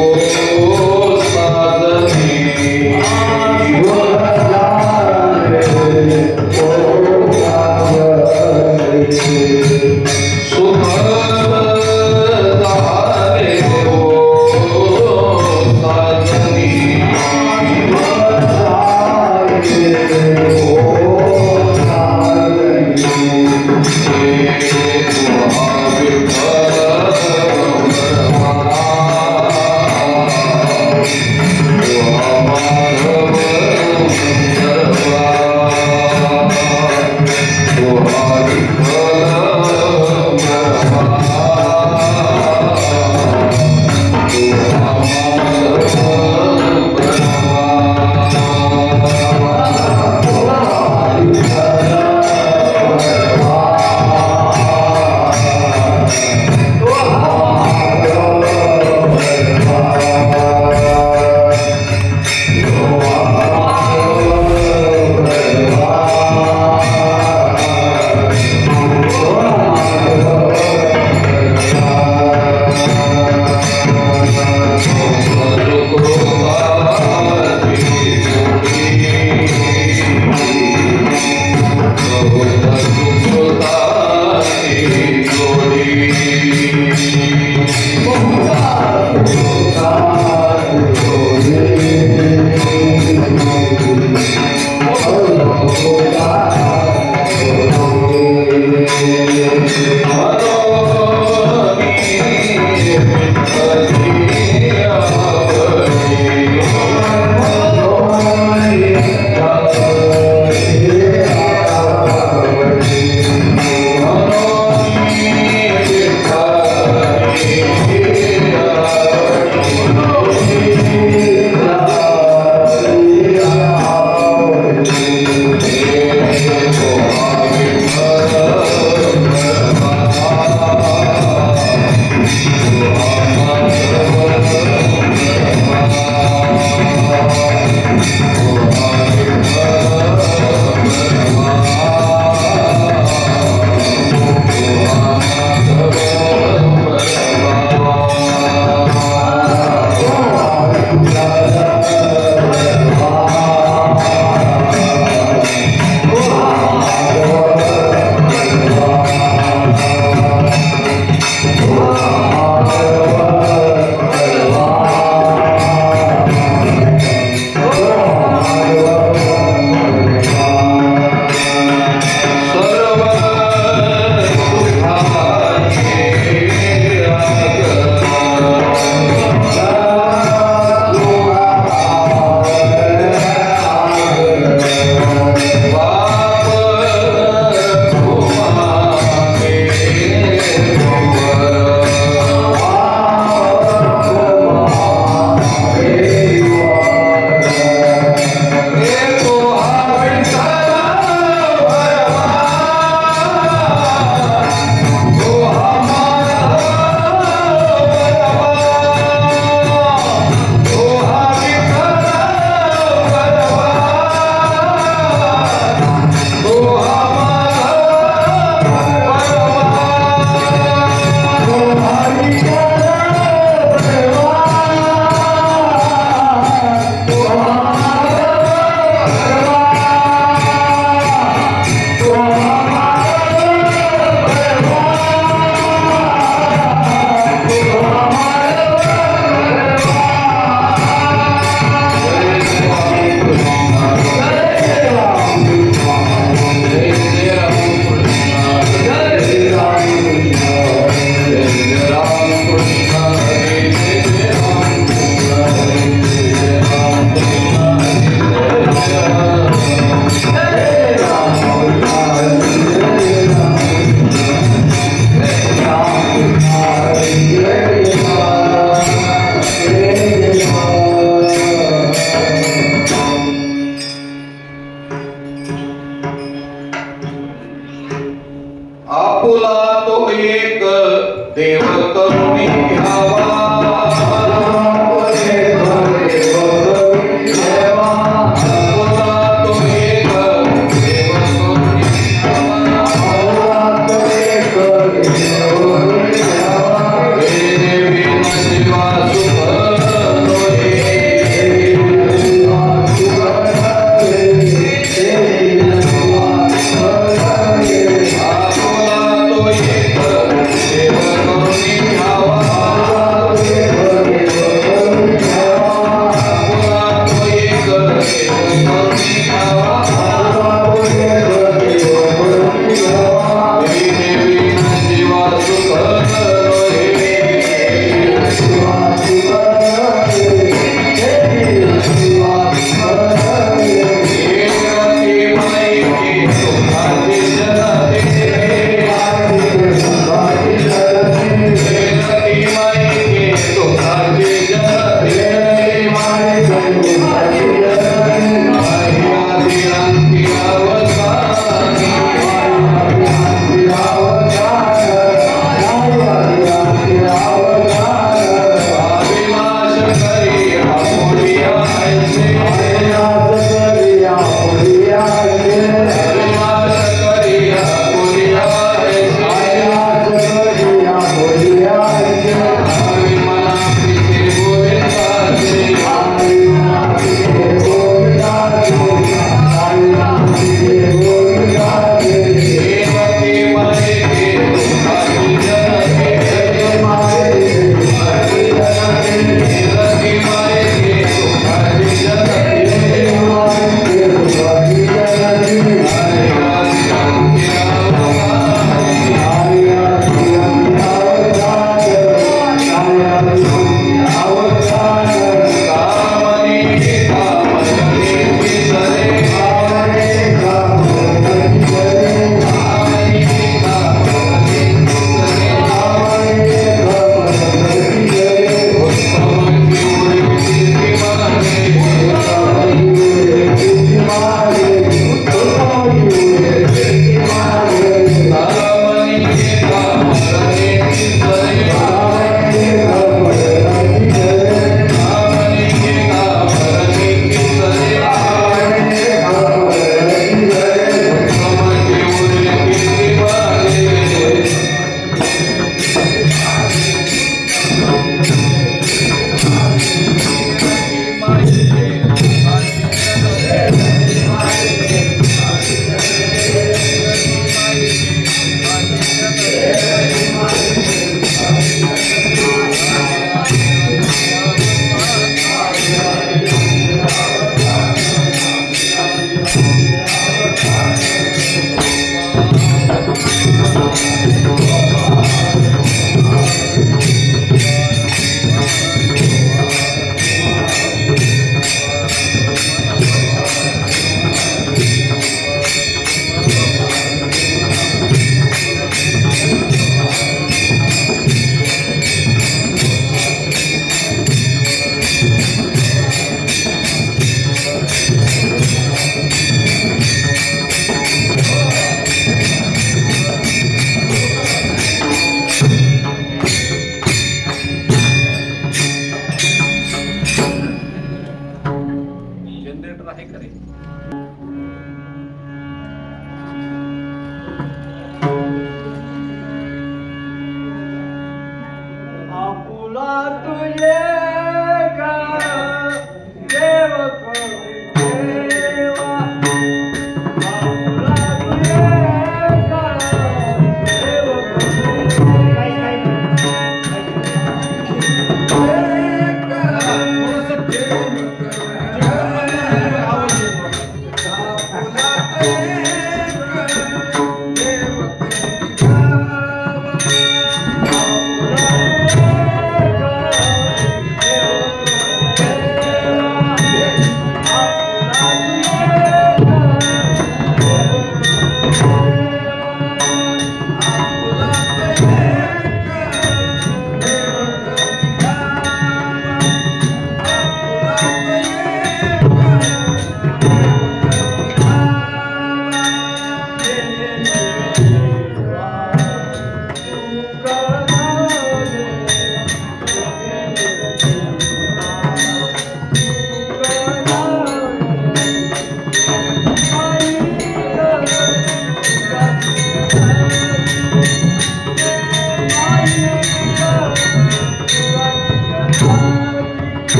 Oh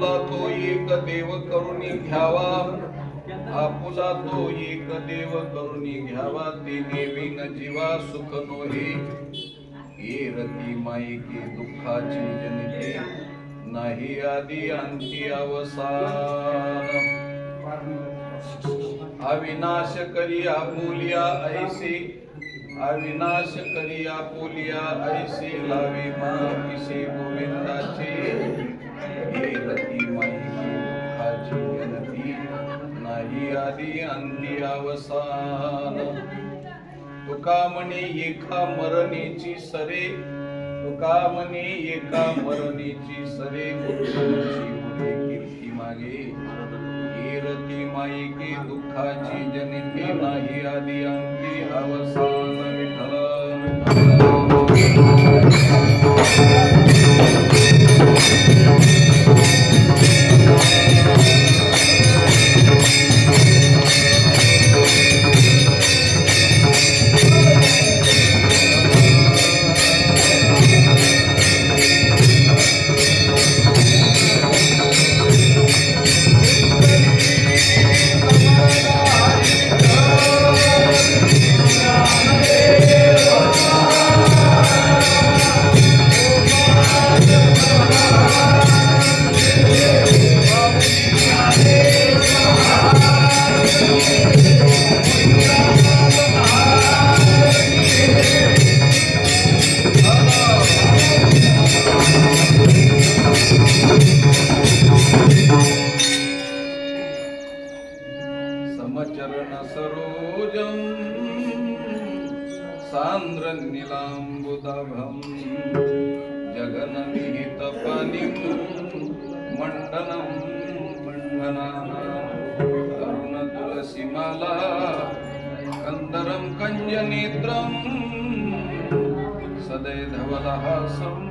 आपुला तो एक देव करुणी घ्यावा, आपुला तो एक देव करुणी घ्यावा, तिने विन जीवा सुख नोहे, हे रती माईके दुःखाची जनिते, नाही आदी अंती अवसान। अविनाश करी आपुलिया ऐसे, अविनाश करी आपुलिया ऐसे, लावे मातीसे गोविंदाचे, हे रती माईके दुःखाची जनिते, नाही आदी अंती अवसान। तुका म्हणे एका मरणेची सरे, तुका म्हणे एका मरणेची सरे, कीर्ती मागे, हे रती माईके दुःखाची जनिते, नाही आदी अंती अवसान। विठ्ठल समचरण सरोजं सांद्र नीलांबुदाभं, जगन्निहितपानिं मण्डनं मण्डनानां, करुण तुलसीमाला कंदरं कंजनेत्रं, सदैधवलहासं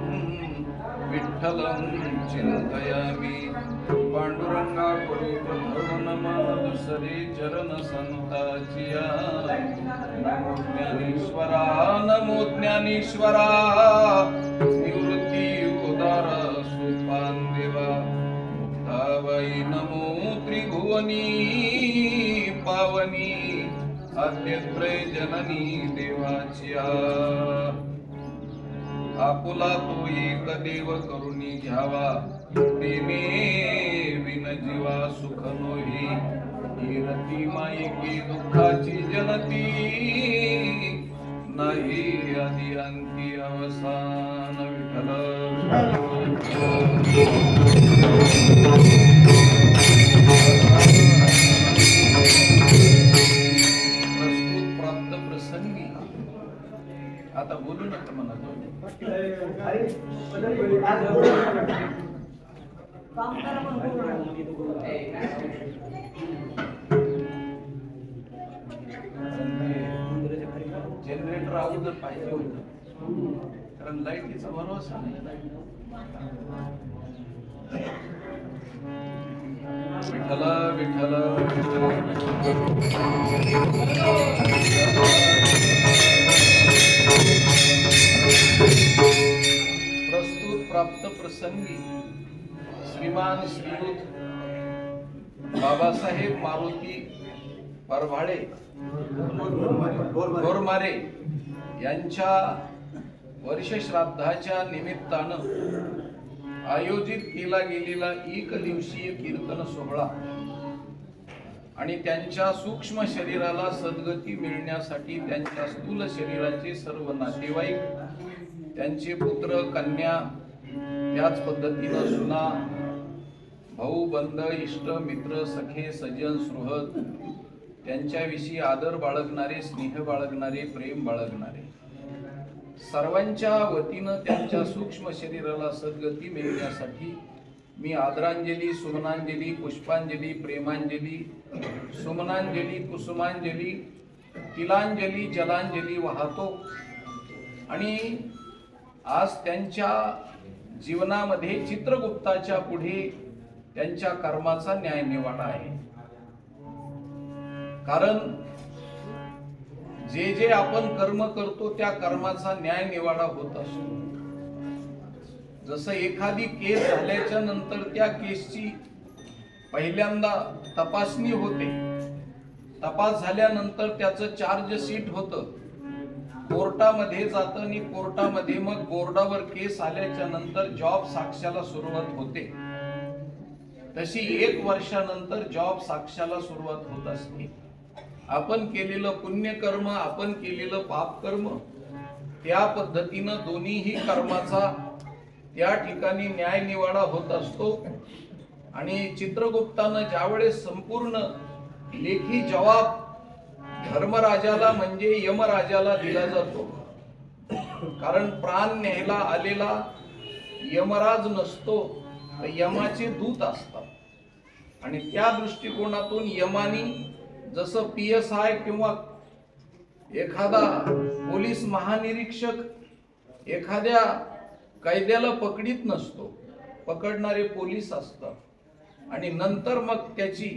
विठ्ठलं चिंतयामि, पांडुरंगा करू नमस्सरे चरण संताचिया। नमो ज्ञानेश्वरा, नमो ज्ञानेश्वरा, निवृत्ती उदार सुपान देवा, मुक्ताबाई नमो त्रिभुवनी पावनी, आद्यत्रय जननी देवाचिया। आपुला तो एक देव करुणी घ्यावा, तेने विन जीवा सुख नोहे, ही रती माईके दुःखाची जनती, नाही आदी अंती अवसान। प्रस्तुत प्राप्त प्रसंगी आता बोलू नका म्हणा, जनरेटर अगोदर पाहिजे होतं, कारण लाईटीचा भरोसा नाही। विठ्ठल विठ्ठल प्रस्तुत प्राप्त प्रसंगी श्रीमान श्रीयुत बाबासाहेब मारुती परभाळे गोरमारे यांच्या वर्षश्राद्धाच्या निमित्तानं आयोजित केला गेलेला एक दिवसीय कीर्तन सोहळा आणि त्यांच्या सूक्ष्म शरीराला सद्गती मिळण्यासाठी त्यांच्या स्थूल शरीराचे सर्व नातेवाईक, त्यांचे पुत्र कन्या, त्याच पद्धतीनं सुना, भाऊ बंध, इष्ट मित्र, सखे सज्जन सुहृद, त्यांच्याविषयी आदर बाळगणारे, स्नेह बाळगणारे, प्रेम बाळगणारे सर्वांच्या वतीनं त्यांच्या सूक्ष्म शरीराला सद्गती मिळण्यासाठी मी आदरांजली, सुमनांजली, पुष्पांजली, प्रेमांजली, सुमनांजली, कुसुमांजली, तिलांजली, जलांजली वाहतो। आणि आज त्यांच्या जीवनामध्ये चित्रगुप्ताच्या पुढे त्यांच्या कर्माचा न्याय निवाडा आहे। कारण जे जे आपण कर्म करतो त्या कर्माचा न्याय निवाडा होत असतो। जसं एखादी केस झाल्याच्या नंतर त्या केसची पहिल्यांदा तपासणी होते, तपास झाल्यानंतर त्याचं चार्जशीट होतं, कोर्टामध्ये जातं आणि कोर्टामध्ये मग बोर्डावर केस आल्याच्या नंतर जॉब साक्ष्याला सुरुवात होते. तशी 1 वर्षानंतर जॉब साक्ष्याला सुरुवात होत असते. आपण केलेलं पुण्यकर्म, आपण केलेलं पापकर्म, त्या पद्धतीनं दोन्हीही कर्माचा त्या ठिकाणी न्याय निवाडा होत असतो. आणि चित्रगुप्तानं ज्यावेळेस संपूर्ण लेखी जबाब धर्मराजाला म्हणजे यमराजाला दिला जातो, कारण प्राण न्यायला आलेला यमराज नसतो, तर यमाचे दूत असतात. आणि त्या दृष्टिकोनातून यमानी जसं PSI किंवा एखादा पोलीस महानिरीक्षक एखाद्या कैद्याला पकडीत नसतो, पकडणारे पोलीस असतात. आणि नंतर मग त्याची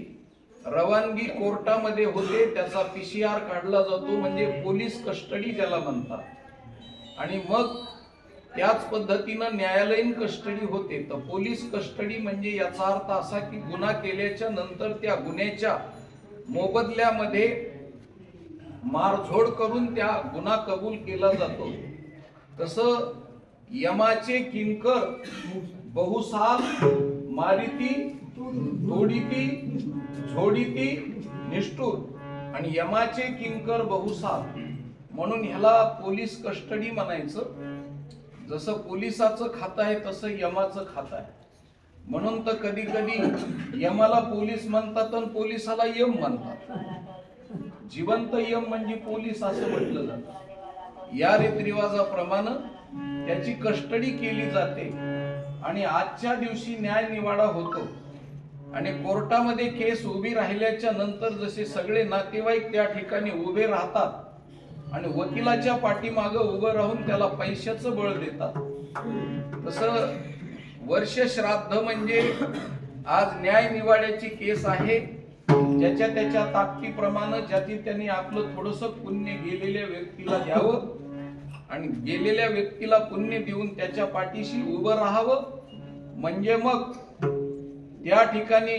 रवानगी कोर्टामध्ये होते, त्याचा PCR काढला जातो, म्हणजे पोलीस कस्टडी ज्याला म्हणतात. आणि मग त्याच पद्धतीनं न्यायालयीन कस्टडी होते. तर पोलीस कस्टडी म्हणजे याचा अर्थ असा की गुन्हा केल्याच्या नंतर त्या गुन्ह्याच्या मोबदल्यामध्ये मारझोड करून त्या गुन्हा कबूल केला जातो. तसं यमाचे किंकर बहुसाल मारिती तोडीती झोडीती निष्ठुर, आणि यमाचे किंकर बहुसाल म्हणून ह्याला पोलीस कस्टडी म्हणायचं. जसं पोलिसाचं खातं आहे तसं यमाचं खातं आहे. म्हणून तर कधी कधी यमाला पोलीस म्हणतात आणि पोलिसाला यम म्हणतात. जिवंत यम म्हणजे पोलीस असं म्हटलं जातं. या रीतिरिवाजाप्रमाणे त्याची कस्टडी केली जाते आणि आजच्या दिवशी न्याय निवाडा होतो. आणि कोर्टामध्ये केस उभी राहिल्याच्या नंतर जसे सगळे नातेवाईक त्या ठिकाणी उभे राहतात आणि वकिलाच्या पाठीमागे उभं राहून त्याला पैशाचं बळ देतात, तसं वर्ष श्राद्ध म्हणजे आज न्याय निवाड्याची केस आहे. ज्याच्या त्याच्या ताकदीप्रमाणे ज्याची त्यांनी आपलं थोडंसं पुण्य गेलेल्या व्यक्तीला द्यावं आणि गेलेल्या व्यक्तीला पुण्य देऊन त्याच्या पाठीशी उभं राहावं. म्हणजे मग त्या ठिकाणी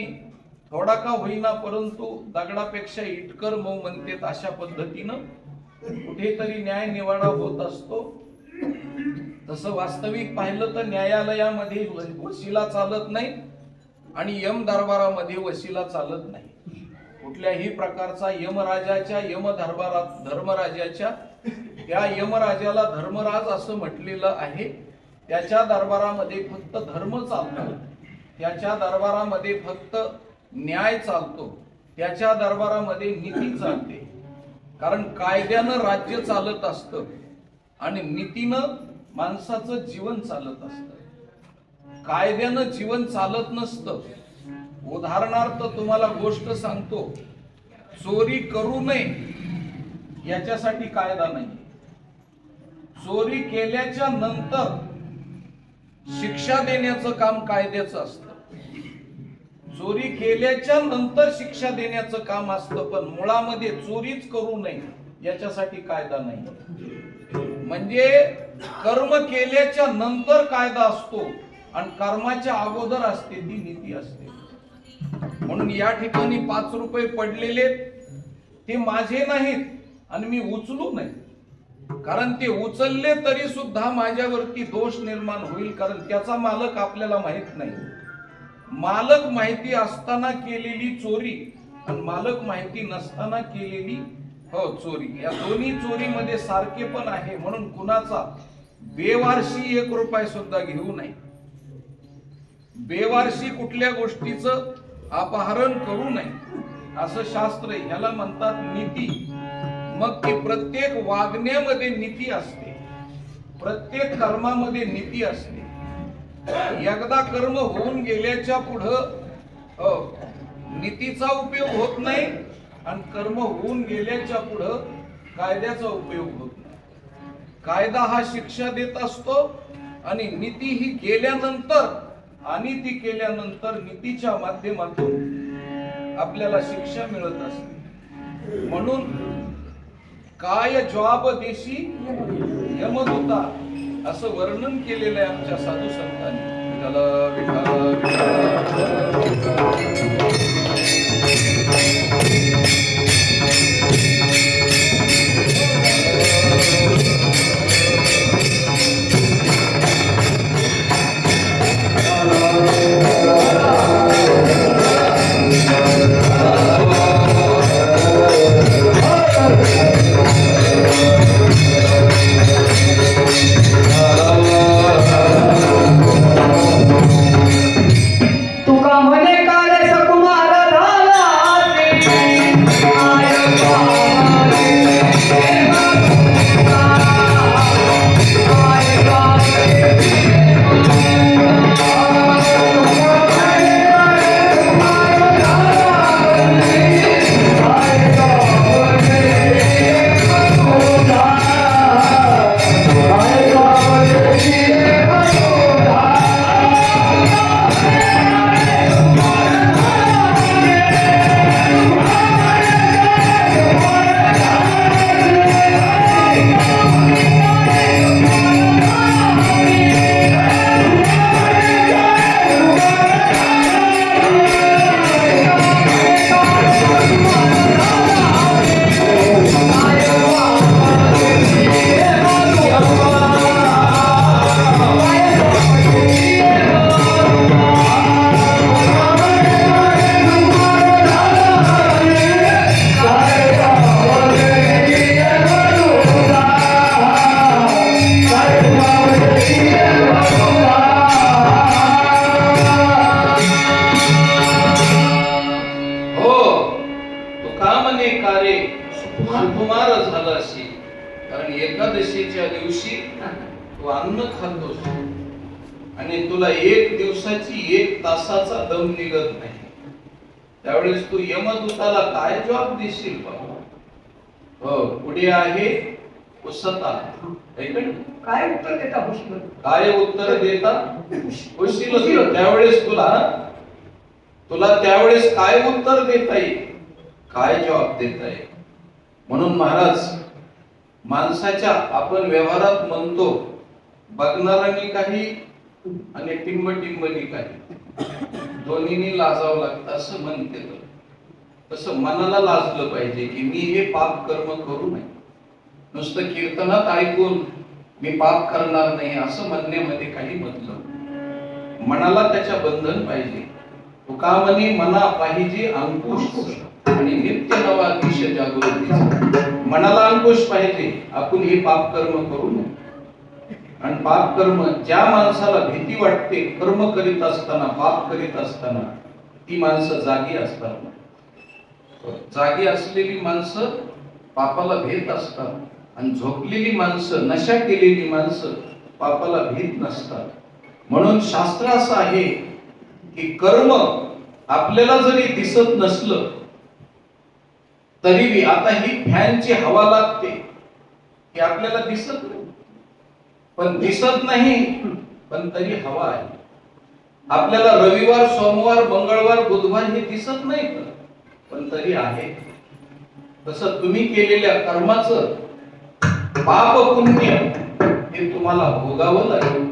थोडा का होईना परंतु दगडापेक्षा इटकर मऊ म्हणतात, अशा पद्धतीनं कुठेतरी न्याय निवाडा होत असतो. तसं वास्तविक पाहिलं तर न्यायालयामध्ये वशिला चालत नाही आणि यम दरबारामध्ये वशिला चालत नाही. कुठल्याही प्रकारचा यमराजाच्या धर्मराजाच्या त्या यमराजाला धर्मराज असं म्हटलेलं आहे. त्याच्या दरबारामध्ये फक्त धर्म चालतो, त्याच्या दरबारामध्ये फक्त न्याय चालतो, त्याच्या दरबारामध्ये नीती चालते. कारण कायद्यानं राज्य चालत असतं आणि नीतीनं माणसाचं जीवन चालत असतं. कायद्यानं जीवन चालत नसतं. उदाहरणार्थ तुम्हाला गोष्ट सांगतो, चोरी करू नये याच्यासाठी कायदा नाही. चोरी केल्याच्या नंतर शिक्षा देण्याचं काम कायद्याचं असतं. चोरी केल्याच्या नंतर शिक्षा देण्याचं काम असतं, पण मुळामध्ये चोरीच करू नये याच्यासाठी कायदा नाही. म्हणजे कर्म केल्याच्या नंतर कायदा असतो आणि कर्माच्या अगोदर असते ती नीती असते. म्हणून या ठिकाणी 5 रुपये पडलेले ते माझे नाहीत आणि मी उचलू नये, कारण ते उचलले तरी सुद्धा माझ्यावरती दोष निर्माण होईल, कारण त्याचा मालक आपल्याला माहित नाही. मालक माहिती असताना केलेली चोरी आणि मालक माहिती नसताना केलेली चोरी, या दोन्ही चोरीमध्ये सारखे पण आहे. म्हणून कुणाचा बेवारशी 1 रुपया सुद्धा घेऊ नये. बेवारशी कुठल्या गोष्टीचं अपहरण करू नये असं शास्त्र आहे. ह्याला म्हणतात नीती. मग ती प्रत्येक वागण्यामध्ये नीती असते, प्रत्येक कर्मामध्ये नीती असते. एकदा कर्म होऊन गेल्याच्या पुढं नीतीचा उपयोग होत नाही आणि कर्म होऊन गेल्याच्या पुढं कायद्याचा उपयोग होत नाही. कायदा हा शिक्षा देत असतो आणि नीती ही गेल्यानंतर आणि ती केल्यानंतर नीतीच्या माध्यमातून आपल्याला शिक्षा मिळत असते. म्हणून काय जॉब देशी यमदूता असं वर्णन केलेलं आहे आमच्या साधू संतांनी. विठ्ठला सुकुमार झाला असेल, कारण एकादशीच्या दिवशी तू अन्न खातोस आणि तुला एक दिवसाची 1 तासाचा दम निघत नाही. त्यावेळेस तू यमदूताला काय जवाब देशील बाबा? हो, पुढे आहे उसता. काय उत्तर देता होशील? काय उत्तर देता होशील? त्यावेळेस तुला त्यावेळेस काय उत्तर देता येईल, काय जवाब देता येईल? म्हणून महाराज, माणसाच्या आपण व्यवहारात म्हणतो बघणाऱ्यांनी काही आणि टिंबटिंबनी काही, दोन्हीनी लाजावं लागतं असं म्हणते. तसं मनाला लाजलं पाहिजे की मी हे पाप कर्म करू नये. नुसतं कीर्तनात ऐकून मी पाप करणार नाही असं म्हणण्यामध्ये काही मतलब. मनाला त्याच्या बंधन पाहिजे. तुका म्हणे मना पाहिजे अंकुश आणि नित्य नवा दिश जागृतीचा. मनाला अंकुश पाहिजे, आपण हे पाप कर्म करू नये. आणि पाप कर्म, ज्या माणसाला भीती वाटते कर्म करीत असताना, पाप करीत असताना, ती माणसं जागी असतात. जागी असलेली माणसं पापाला भीत असतात आणि झोपलेली माणसं, नशा केलेली माणसं पापाला भीत नसतात. म्हणून शास्त्र असं आहे की कर्म आपल्याला जरी दिसत नसलं तरी, आता ही फॅनची हवा लागते हे आपल्याला दिसत नाही, पण दिसत नाही पण तरी हवा आहे. आपल्याला रविवार, सोमवार, मंगळवार, बुधवार हे दिसत नाही पण तरी आहे. तसं तुम्ही केलेल्या कर्माचं पाप पुण्य हे तुम्हाला भोगावं लागेल.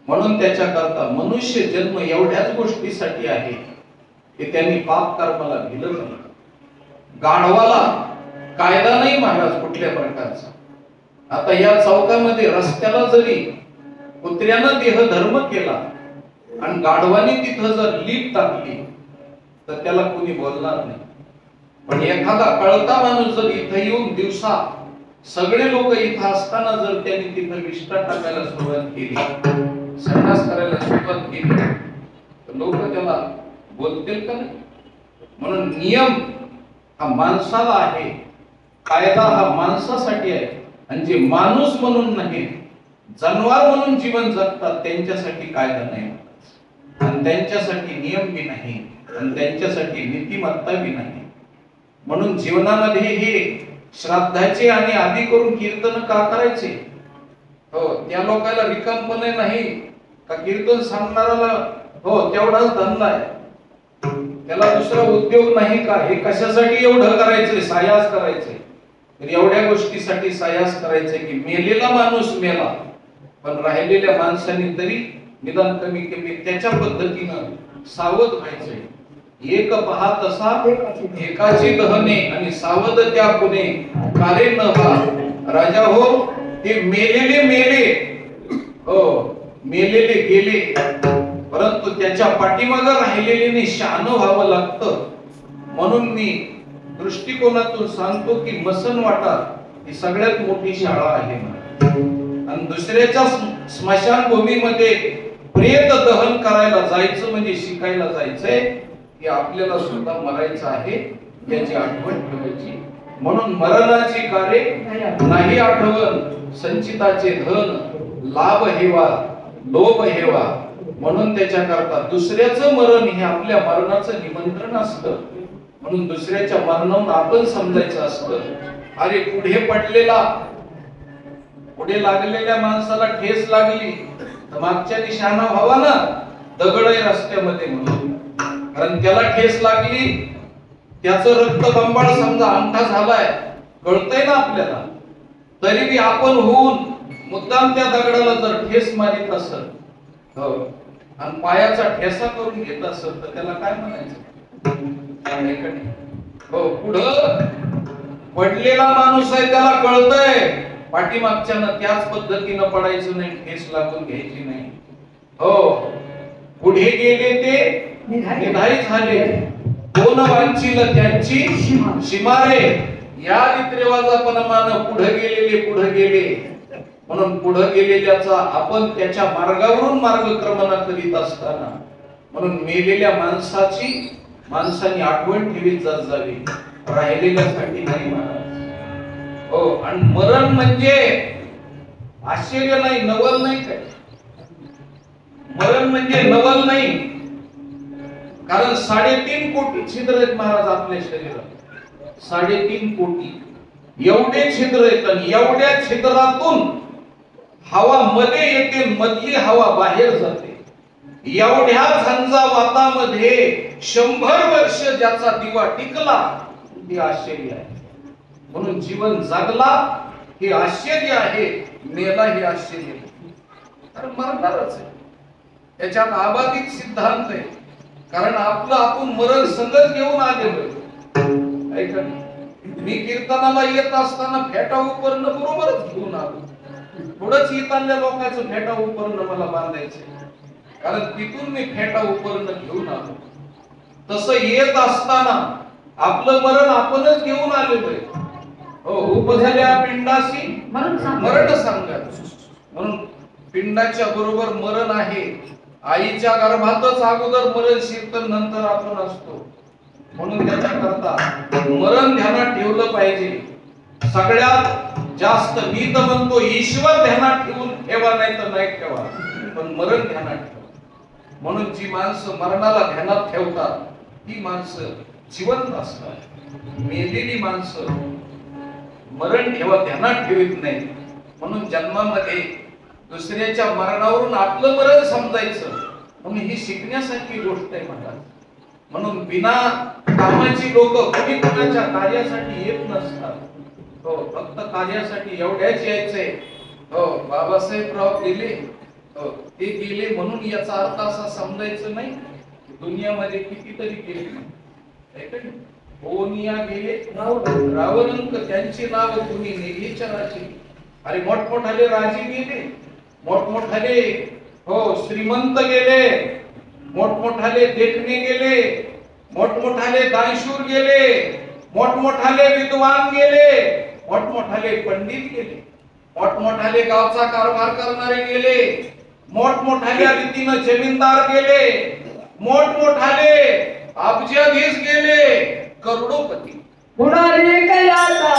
म्हणून त्याच्याकरता मनुष्य जन्म एवढ्याच गोष्टीसाठी आहे की त्यांनी पाप कर्माला भिलं नाही. गाढवाला कायदा नाही महाराज कुठल्या प्रकारचा. आता या चौकामध्ये रस्त्याला जरी कुत्र्यानं देह धर्म केला आणि गाढवाने तिथं जर लीप टाकली तर त्याला कोणी बोलणार नाही. पण एखादा कळता माणूस जर इथं येऊन दिवसा सगळे लोक इथं असताना जर त्यांनी तिथं विष्ठा टाकायला सुरुवात केली, संन्यास करायला सुरुवात केली, तर लोक त्याला बोलतील का नाही? म्हणून नियम हा माणसाला आहे, कायदा हा माणसासाठी आहे. आणि जे माणूस म्हणून नाही, जनावर म्हणून जीवन जगतात त्यांच्यासाठी कायदा नाही, आणि त्यांच्यासाठी नियम बी नाही, आणि त्यांच्यासाठी नीतिमत्ता बी नाही. म्हणून जीवनामध्ये हे श्राद्धाचे आणि आदी करून कीर्तन का करायचे? हो, त्या लोकांना रिकामपणे नाही का कीर्तन सांगणाऱ्याला हो तेवढाच धंदा आहे, त्याला दुसरा उद्योग नाही का? हे कशासाठी एवढं करायचंय? सायास करायचंय. तर एवढ्या गोष्टीसाठी सायास करायचंय की मेलेला माणूस मेला पण राहिलेल्या माणसांनी तरी निदान कमी कमी त्याच्या पद्धतीनं सावध व्हायचंय। एक पहा तसा एकाची दहने आणि सावध त्या पुणे कारे न व्हा। राजा हो ते मेलेले मेले, हो मेलेले गेले, परंतु त्याच्या पाठीमागे राहिलेले शहाणं व्हावं लागतं। म्हणून मी दृष्टिकोनातून सांगतो की मसनवाटा ही सगळ्यात मोठी शाळा आहे आणि दुसऱ्याच्या स्मशानभूमीमध्ये प्रेत दहन करायला जायचं म्हणजे शिकायला जायचंय की आपल्याला सुद्धा मरायचं आहे याची आठवण ठेवायची। म्हणून मरणाची कार्य नाही आठवण, संचिताचे धन लाभ हेवा लोभ हेवा। म्हणून त्याच्याकरता दुसऱ्याचं मरण हे आपल्या मरणाचं निमंत्रण असतं। म्हणून दुसऱ्याच्या मरणाहून आपण समजायचं असतं अरे पुढे लागलेल्या माणसाला ठेस लागली तर मागच्या दिशाना व्हावा ना, दगड आहे रस्त्यामध्ये म्हणून, कारण त्याला ठेस लागली त्याचं रक्त बंबाळ समजा अंगठा झालाय कळतंय ना आपल्याला, तरी बी आपण होऊन मुद्दाम त्या दगडाला जर ठेस मारित असेल आणि पायाचा ठेसा करून घेत असेल तर त्याला काय म्हणायचं? हो पुढं पडलेला माणूस आहे त्याला कळतंय पाठीमागच्यानं त्याच पद्धतीनं पडायचं नाही, ठेस लागून घ्यायची नाही। हो पुढे गेले ते निधाई झाले, कोण वांचील त्यांची शिमारे। या रीतिरिवाजाप्रमाणे पुढे गेले म्हणून पुढे गेलेल्याचा आपण त्याच्या मार्गावरून मार्गक्रमणा करीत असताना म्हणून मेलेल्या माणसांनी आठवण ठेवीत जात जावी, राहिलेल्यासाठी नाही महाराज। हो आणि मरण म्हणजे आश्चर्य नाही, नवल नाही काय, मरण म्हणजे नवल नाही, कारण 3.5 कोटी छिद्र आहेत महाराज आपल्या शरीरात, 3.5 कोटी एवढे छिद्र आहेत आणि एवढ्या छिद्रातून हवा मध्ये येते, मधली हवा बाहेर जाते। एवढ्या झंझावातामध्ये 100 वर्ष ज्याचा दिवा टिकला हे आश्चर्य आहे। म्हणून जीवन जगला हे आश्चर्य आहे, मेला हे आश्चर्य नाही, कारण मरणारच आहे। त्याच्यात आबाधित सिद्धांत आहे, कारण आपलं आपण मरण संगत घेऊन आलेलो आहे। ऐका मी कीर्तनाला येत असताना फेटा उपरणं बरोबरच घेऊन आलो, थोडंच इथल्या लोकांचं फेटा उपरणं मला बांधायचं, कारण तिथून मी फेटा उपरणं घेऊन आलो। तसं येत असताना आपलं मरण आपणच घेऊन आलेलो आहे। हो उपझाल्या पिंडाशी मरण सांगा, म्हणून पिंडाच्या बरोबर मरण आहे। आईच्या गर्भातच अगोदर मरण शिरतं, नंतर आपण असतो। म्हणून त्याच्याकरता मरण ध्यानात ठेवलं पाहिजे। सगळ्यात जास्त मी तर म्हणतो ईश्वर ध्यानात ठेवा नाही तर नाही ठेवा, पण मरण ध्यानात ठेवा। म्हणून जी माणसं मरणाला ध्यानात ठेवतात ती माणसं जिवंत असतात, मेलेली माणसं मरण ध्यानात ठेवत नाही। म्हणून जन्मामध्ये दुसऱ्याच्या मरणावरून आपलं मरण समजायचं, म्हणून ही शिकण्यासारखी गोष्ट आहे महाराज। म्हणून बिना कामाची लोक कोणी कोणाच्या कार्यासाठी येत नसतात, हो फक्त कार्यासाठी एवढ्याच यायचंय। हो बाबासाहेबराव गेले, हो ते गेले म्हणून याचा अर्थ असा समजायचं नाही दुनियामध्ये कितीतरी गेले, ओनिया गेले रावणंक त्यांची नाव कुणी नेली चराची। अरे मोठमोठाले राजे गेले, मोठमोठाले हो श्रीमंत गेले, मोठमोठाले देखणे गेले, मोठमोठाले दानशूर गेले, मोठमोठाले विद्वान गेले, मोठमोठाले पंडित गेले, मोठमोठाले गावचा कारभार करणारे गेले, मोठमोठाल्या रीतीनं जमीनदार गेले, मोठमोठाले अब्जाधीश गेले, करोडोपती पुढारी कैलासा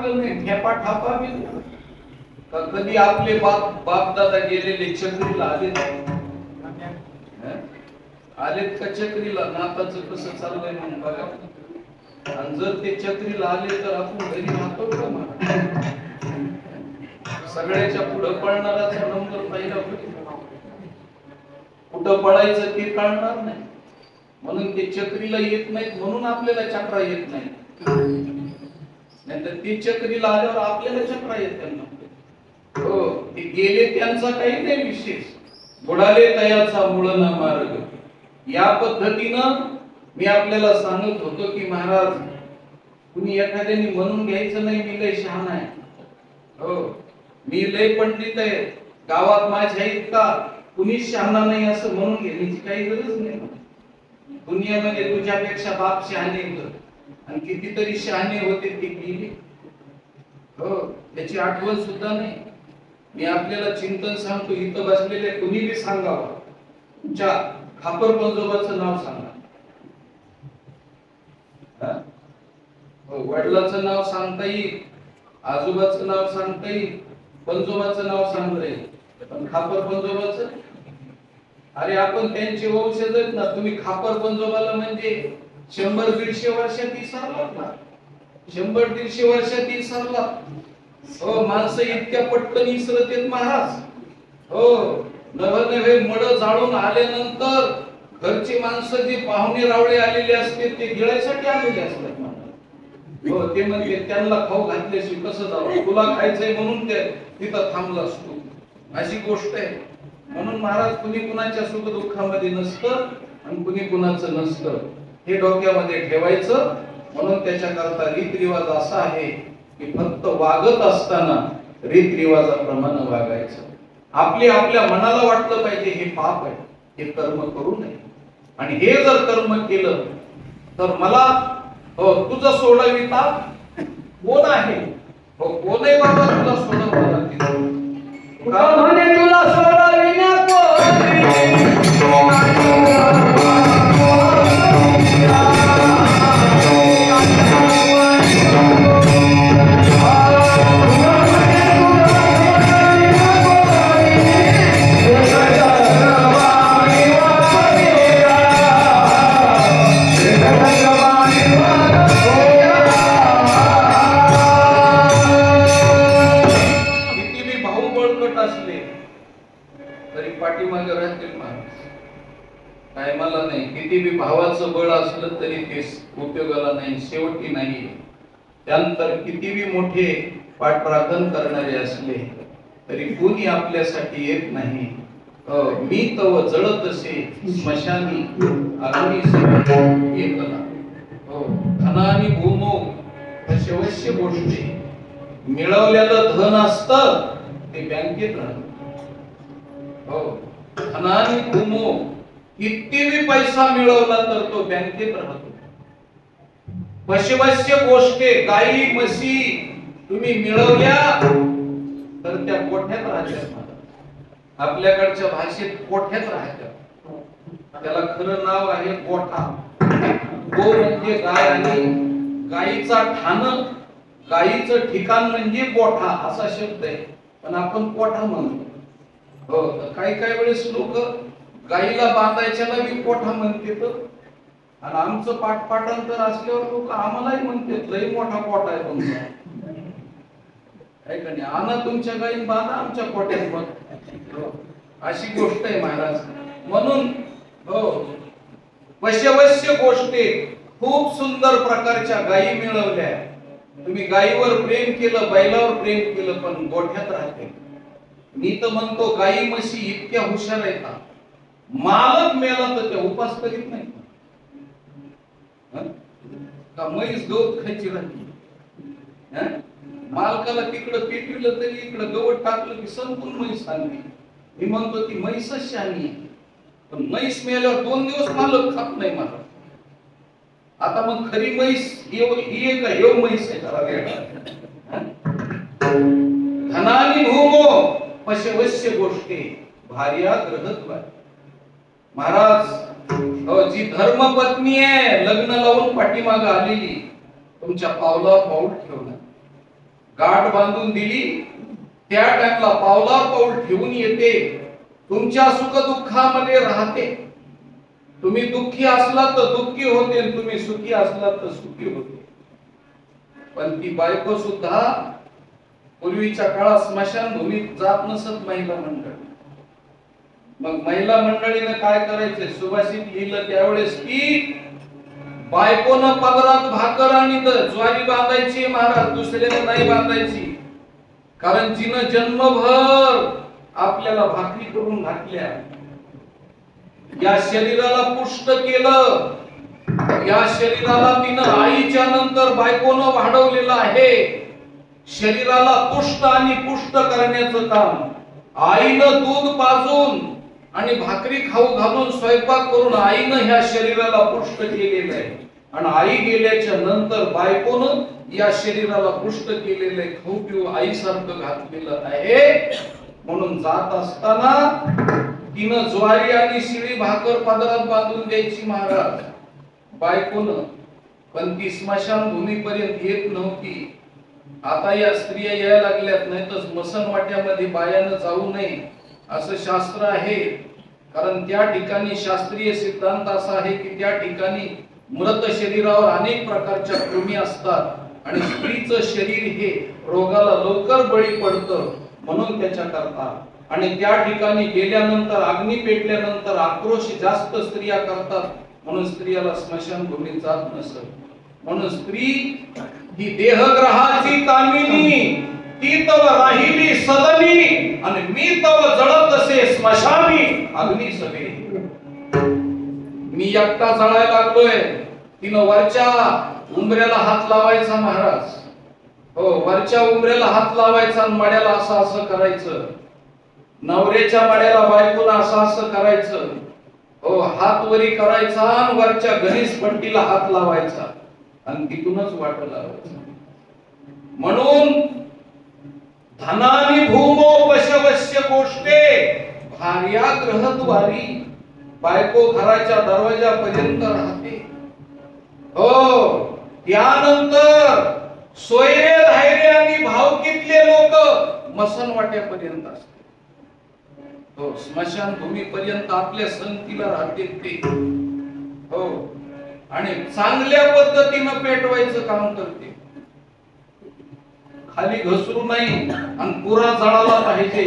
मारलं नाही, ठेपा ठापा बी का कधी आपले बाप दादा गेलेले चक्रीला आलेत का चक्रीला? नाताचं कसं चाललंय म्हणून बघा. आणि जर ते चक्रीला आले तर आपण घरी राहतो का? सगळ्याच्या पुढं पळणाराचा नंबर पहिला कुठं पळायचं ते कळणार नाही. म्हणून ते चक्रीला येत नाहीत, म्हणून आपल्याला चक्रा येत नाही. नाहीतर ते चक्रीला आल्यावर आपल्याला चक्रा येत त्यांना. हो, ते गेले त्यांचा काही नाही विशेष. बुडाले तयाचा मूळ ना मार्ग. या पद्धतीनं मी आपल्याला सांगत होतो की महाराज, कुणी एखाद्याने म्हणून घ्यायचं नाही मी लय शहाणा आहे, हो मी लय पंडित आहे, गावात माझ्या इतका कुणीच शहाणा नाही असं म्हणून घेण्याची काही गरज नाही. दुनियामध्ये तुझ्यापेक्षा बाप शहाणे आणि कितीतरी शहाणे होते ते गेले, हो त्याची आठवण सुद्धा नाही. मी आपल्याला चिंतन सांगतो, इथं बसलेले कुणी बी सांगावं, तुमच्या खापर पंजोबाचं नाव सांगा. वडिलाचं नाव सांगता येईल, आजोबाचं नाव सांगता येईल, पंजोबाचं नाव सांगता येईल, पण खापर पंजोबाचं? अरे आपण त्यांचे वंशज आहेत ना. तुम्ही खापर पंजोबाला म्हणजे 100-150 वर्षात विसरलात ना, 100-150 वर्षात विसरलात. हो, माणसं इतक्या पटकन विसरत आहेत महाराज. हो, नवे मड जाळून आल्यानंतर घरची माणसं जे पाहुणे रावळे आलेले असते ते गिळायसाठी आलेले असतात. हो, ते म्हणजे त्यांना खाऊ घातल्याशिवाय कसं जावं? तुला खायचंय म्हणून ते तिथं थांबलास तू, अशी गोष्ट आहे. म्हणून महाराज, कुणी कुणाच्या सुख दुःखामध्ये नसतं आणि कुणी कुणाचं नसतं, हे डोक्यामध्ये ठेवायचं. म्हणून त्याच्याकरता रीतरिवाज असा आहे की फक्त वागत असताना रीतरिवाजाप्रमाणे वागायचं. आपल्या मनाला वाटलं पाहिजे हे पाप आहे, हे कर्म करू नये. आणि हे जर कर्म केलं तर मला तुझं सोडविता कोण आहे? हो, कोण आहे बाबा तुला सोडवणारा? म्हणे तुला सोडविण्या पाठीमागे राहतील महाराज, काय मला नाही. किती बी भावाचं बळ असलं तरी ते उपयोगाला नाही, शेवटी नाही. त्यानंतर किती बी मोठे पाठराखण करणारे असले तरी कोणी आपल्यासाठी येत नाही. मी तव जळतसे स्मशानी अग्नी एकला. हो, धनानी भूमो अवश्य गोष्टी. मिळवलेलं धन असतं ते बँकेत राहतं. हो, धनानी भूमो, किती बी पैसा मिळवला तर तो बँकेत राहतो. पशवस्य गोष्टी, गाई म्हशी तुम्ही मिळवल्या तर त्या कोठ्यात राहतात. आपल्याकडच्या भाषेत कोठ्यात राहतात. त्याला खरं नाव आहे गोठा. गो म्हणजे गाय आणि गाईचा ठाण, गाईचं ठिकाण म्हणजे गोठा असा शब्द आहे, पण आपण कोठा म्हणतो. हो, काही वेळेस लोक गाईला बांधायच्याला बी कोठा म्हणतात. आणि आमचं पाठपाठांतर असल्यावर लोक आम्हालाही म्हणतात लई मोठा कोठा आहे तुमचा, का नाही? आणा तुमच्या गाईन बांधा आमच्या कोठ्यात बघ. अशी गोष्ट आहे महाराज. म्हणून हो, पशवस्य गोष्टी, खूप सुंदर प्रकारच्या गायी मिळवल्या. तुम्ही गायीवर प्रेम केलं, बैलावर प्रेम केलं, पण गोठ्यात राहते. मी तर म्हणतो गायी म्हशी इतक्या हुशार आहेत, मालक मेला तर त्या उपास करीत नाही का? म्हैस गवत खायची राहते, मालकाला तिकडं पेटविलं तरी इकडं गवत टाकलं की संपूर्ण म्हैस आणली. मी म्हणतो ती म्हैसच शहाणी आहे, पण म्हैस मेल्यावर 2 दिवस मालक खात नाही मला. आता मग खरी म्हैस ही आहे का? येऊ म्हैस आहे का? धनानी भूमो पशवस्य गोष्टी भार्या ग्रहद्वार. महाराज, जी धर्मपत्नी आहे, लग्न लावून पाठीमागे आलेली, तुमच्या पावलावर पाऊल ठेवलं. गाठ बांधून दिली, त्या टाइमला पावला पाऊल ठेवून येते, तुमच्या सुखदुःखामध्ये राहते. तुम्ही दुःखी असलात तर दुःखी होते, तुम्ही सुखी असलात तर सुखी होते. पण ती बायको सुद्धा पूर्वीच्या काळात स्मशानभूमीत जात नसत महिला मंडळ. मग महिला मंडळीने काय करायचे, सुभाषित लिहिलं त्यावेळेस की बायकोनं पदरात भाकर आणि ज्वारी बांधायची महाराज, दुसऱ्याने नाही बांधायची. कारण जिनं जन्मभर आपल्याला भाकरी करून घातल्या, या शरीराला पुष्ट केलं, या शरीराला तिनं आईच्या नंतर बायकोनं वाढवलेलं आहे. शरीराला तुष्ट आणि पुष्ट करण्याचं काम आईनं दूध पाजून आणि भाकरी खाऊ घालून स्वयंपाक करून आईनं ह्या शरीराला पुष्ट केलेलं आहे. आणि आई गेल्याच्या नंतर बायकोनं या शरीराला पुष्ट केलेलं आहे, खाऊ पिऊ आईसारखं घातलेलं आहे. म्हणून जात असताना तिनं ज्वारी आणि शिळी भाकर पदरात बांधून द्यायची महाराज बायकोनं. पण ती स्मशानभूमीपर्यंत येत नव्हती. आता या स्त्रिया यायला लागल्यात, नाही तर स्मशानवाट्यामध्ये बायानं जाऊ नये असं शास्त्र आहे. कारण त्या ठिकाणी शास्त्रीय सिद्धांत असा आहे की त्या ठिकाणी मृत शरीरावर अनेक प्रकारच्या कृमी असतात आणि स्त्रीचं शरीर हे रोगाला लवकर बळी पडतं, म्हणून त्याच्या करता. आणि त्या ठिकाणी गेल्यानंतर अग्नी पेटल्यानंतर आक्रोश जास्त स्त्रिया करतात, म्हणून स्त्रियाला स्मशानभूमीत जात नसत. म्हणून स्त्री ही देहग्रहाची कामिनी, ती तव राहिली सदनी आणि मी तव जळत असे स्मशानी अग्नी सभे. मी एकटा जळायला लागलोय. तिनं वरच्या उंबऱ्याला हात लावायचा महाराज, हो वरच्या उंबऱ्याला हात लावायचा आणि मड्याला असं असं करायचं. नवऱ्याच्या मड्याला बायकोला असं असं करायचं, हो हात वरी करायचा आणि वरच्या गणेश पट्टीला हात लावायचा आणि तिथूनच वाट लावायचं. म्हणून धनानी भूमो पशवश्य गोष्टे भार्या ग्रहद्वारी. बायको घराच्या दरवाजापर्यंत राहते, हो त्यानंतर सोयरे धायरे आणि भावकीतले लोक मसनवाट्यापर्यंत असतात, हो स्मशानभूमीपर्यंत आपल्या संगतीला राहते ते, हो आणि चांगल्या पद्धतीनं पेटवायचं काम करते. खाली घसरू नाही आणि पुरा जळाला पाहिजे,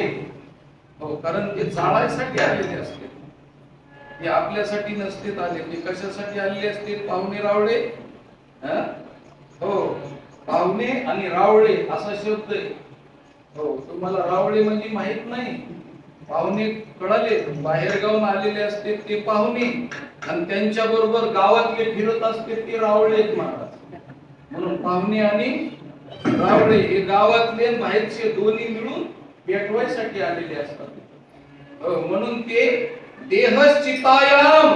हो कारण ते जाळायसाठी आलेले असते, ते आपल्यासाठी नसते आले. ते कशासाठी आलेले असते, पाहुणे रावळे, हो पाहुणे आणि रावळे असा शब्द आहे. हो तुम्हाला रावळे म्हणजे माहित नाही, पाहुणे कळाले, बाहेर गावून आलेले असते ते पाहुणे आणि त्यांच्या बरोबर गावातले फिरत असते ते रावळे महाराज. म्हणून पाहुणे आणि रावळे हे गावातले बाहेरचे दोन्ही मिळून पेटवायसाठी आलेले असतात. म्हणून ते देहश्चितायाम,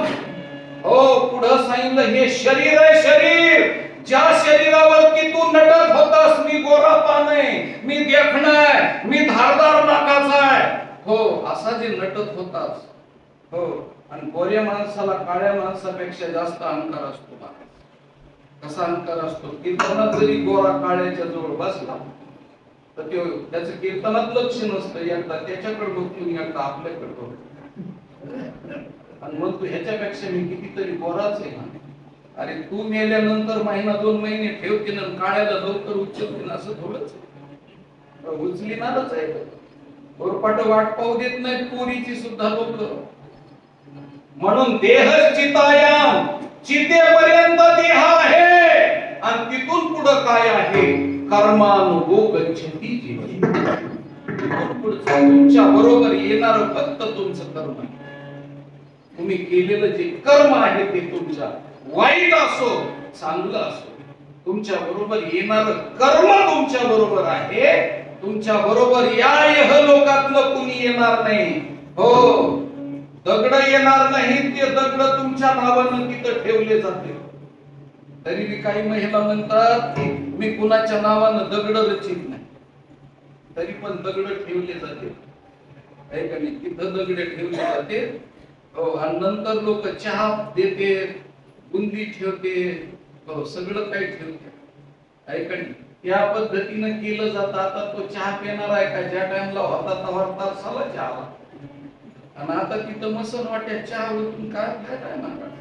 हो पुढं सांगितलं हे शरीर आहे. शरीर ज्या शरीरावरती तू नटत होतास, मी गोरा पान आहे, मी देखणा आहे, मी धारदार नाकाचा आहे, हो असा जे नटत होतास, हो आणि गोऱ्या माणसाला काळ्या माणसापेक्षा जास्त अहंकार असतो. कसा अहंकार असतो, कीर्तनात जरी गोरा काळ्याच्या जवळ बसला तर त्याचं कीर्तनात लक्ष नसतं, एकदा त्याच्याकडे बघतो एकदा आपल्याकडे बघतो आणि मग तू ह्याच्यापेक्षा मी कितीतरी गोराच आहे ना. अरे तू मेल्यानंतर महिना दोन महिने ठेवते ना, काळ्याला लवकर उचलते ना, असं थोडंच उचलीनारच आहे. गोरपाट वाट पाहू देत नाही पोरीची सुद्धा लोक. म्हणून देह चितायाम, चितेपर्यंत देह आहे आणि तिथून पुढे काय आहे, कर्मानुभव गच्छती जीवन. तुमच्या बरोबर येणार फक्त तुमचं कर्म आहे. तुम्ही केलेलं जे कर्म आहे ते तुमच्या वाईट असो चांगलं असो, तुमच्या बरोबर येणार कर्म तुमच्या बरोबर आहे. तुमच्या बरोबर या लोकातलं कुणी येणार नाही, हो दगड येणार नाही, ते दगड तुमच्या नावानं तिथं ठेवले जाते. तरी मी काही महिला म्हणतात की मी कुणाच्या नावानं दगड रचित नाही, तरी पण दगड ठेवले जाते, तिथं दगड ठेवले जाते. हो आणि नंतर लोक चहा देते, बुंदी ठेवते, हो सगळं काही ठेवते. ऐकणी या पद्धतीनं केलं जातं. आता तो चहा पिणार आहे का? ज्या टाइमला होता तेव्हा तासाला चहा आला. आणि आता तिथं मसन वाट्यात चहा होतून काय फायदा आहे महाराज?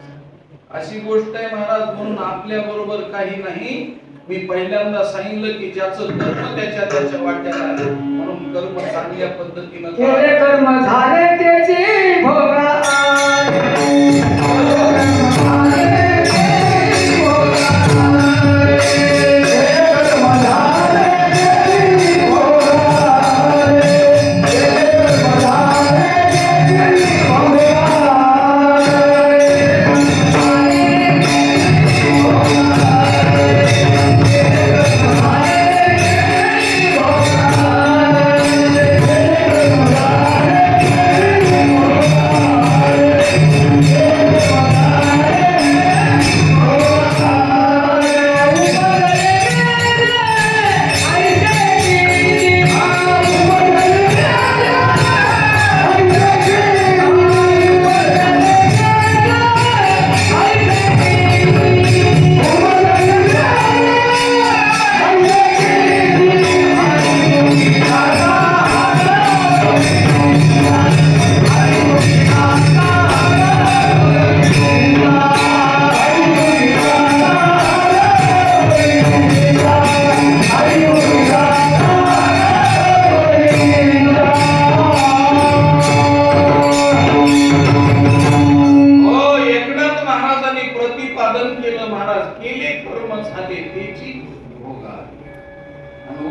अशी गोष्ट आहे महाराज. म्हणून आपल्या बरोबर काही नाही. मी पहिल्यांदा सांगितलं की ज्याचं कर्म त्याच्या वाट्याला आहे. म्हणून कर्म चांगल्या पद्धतीनं केले कर्म झाले त्याची भोगा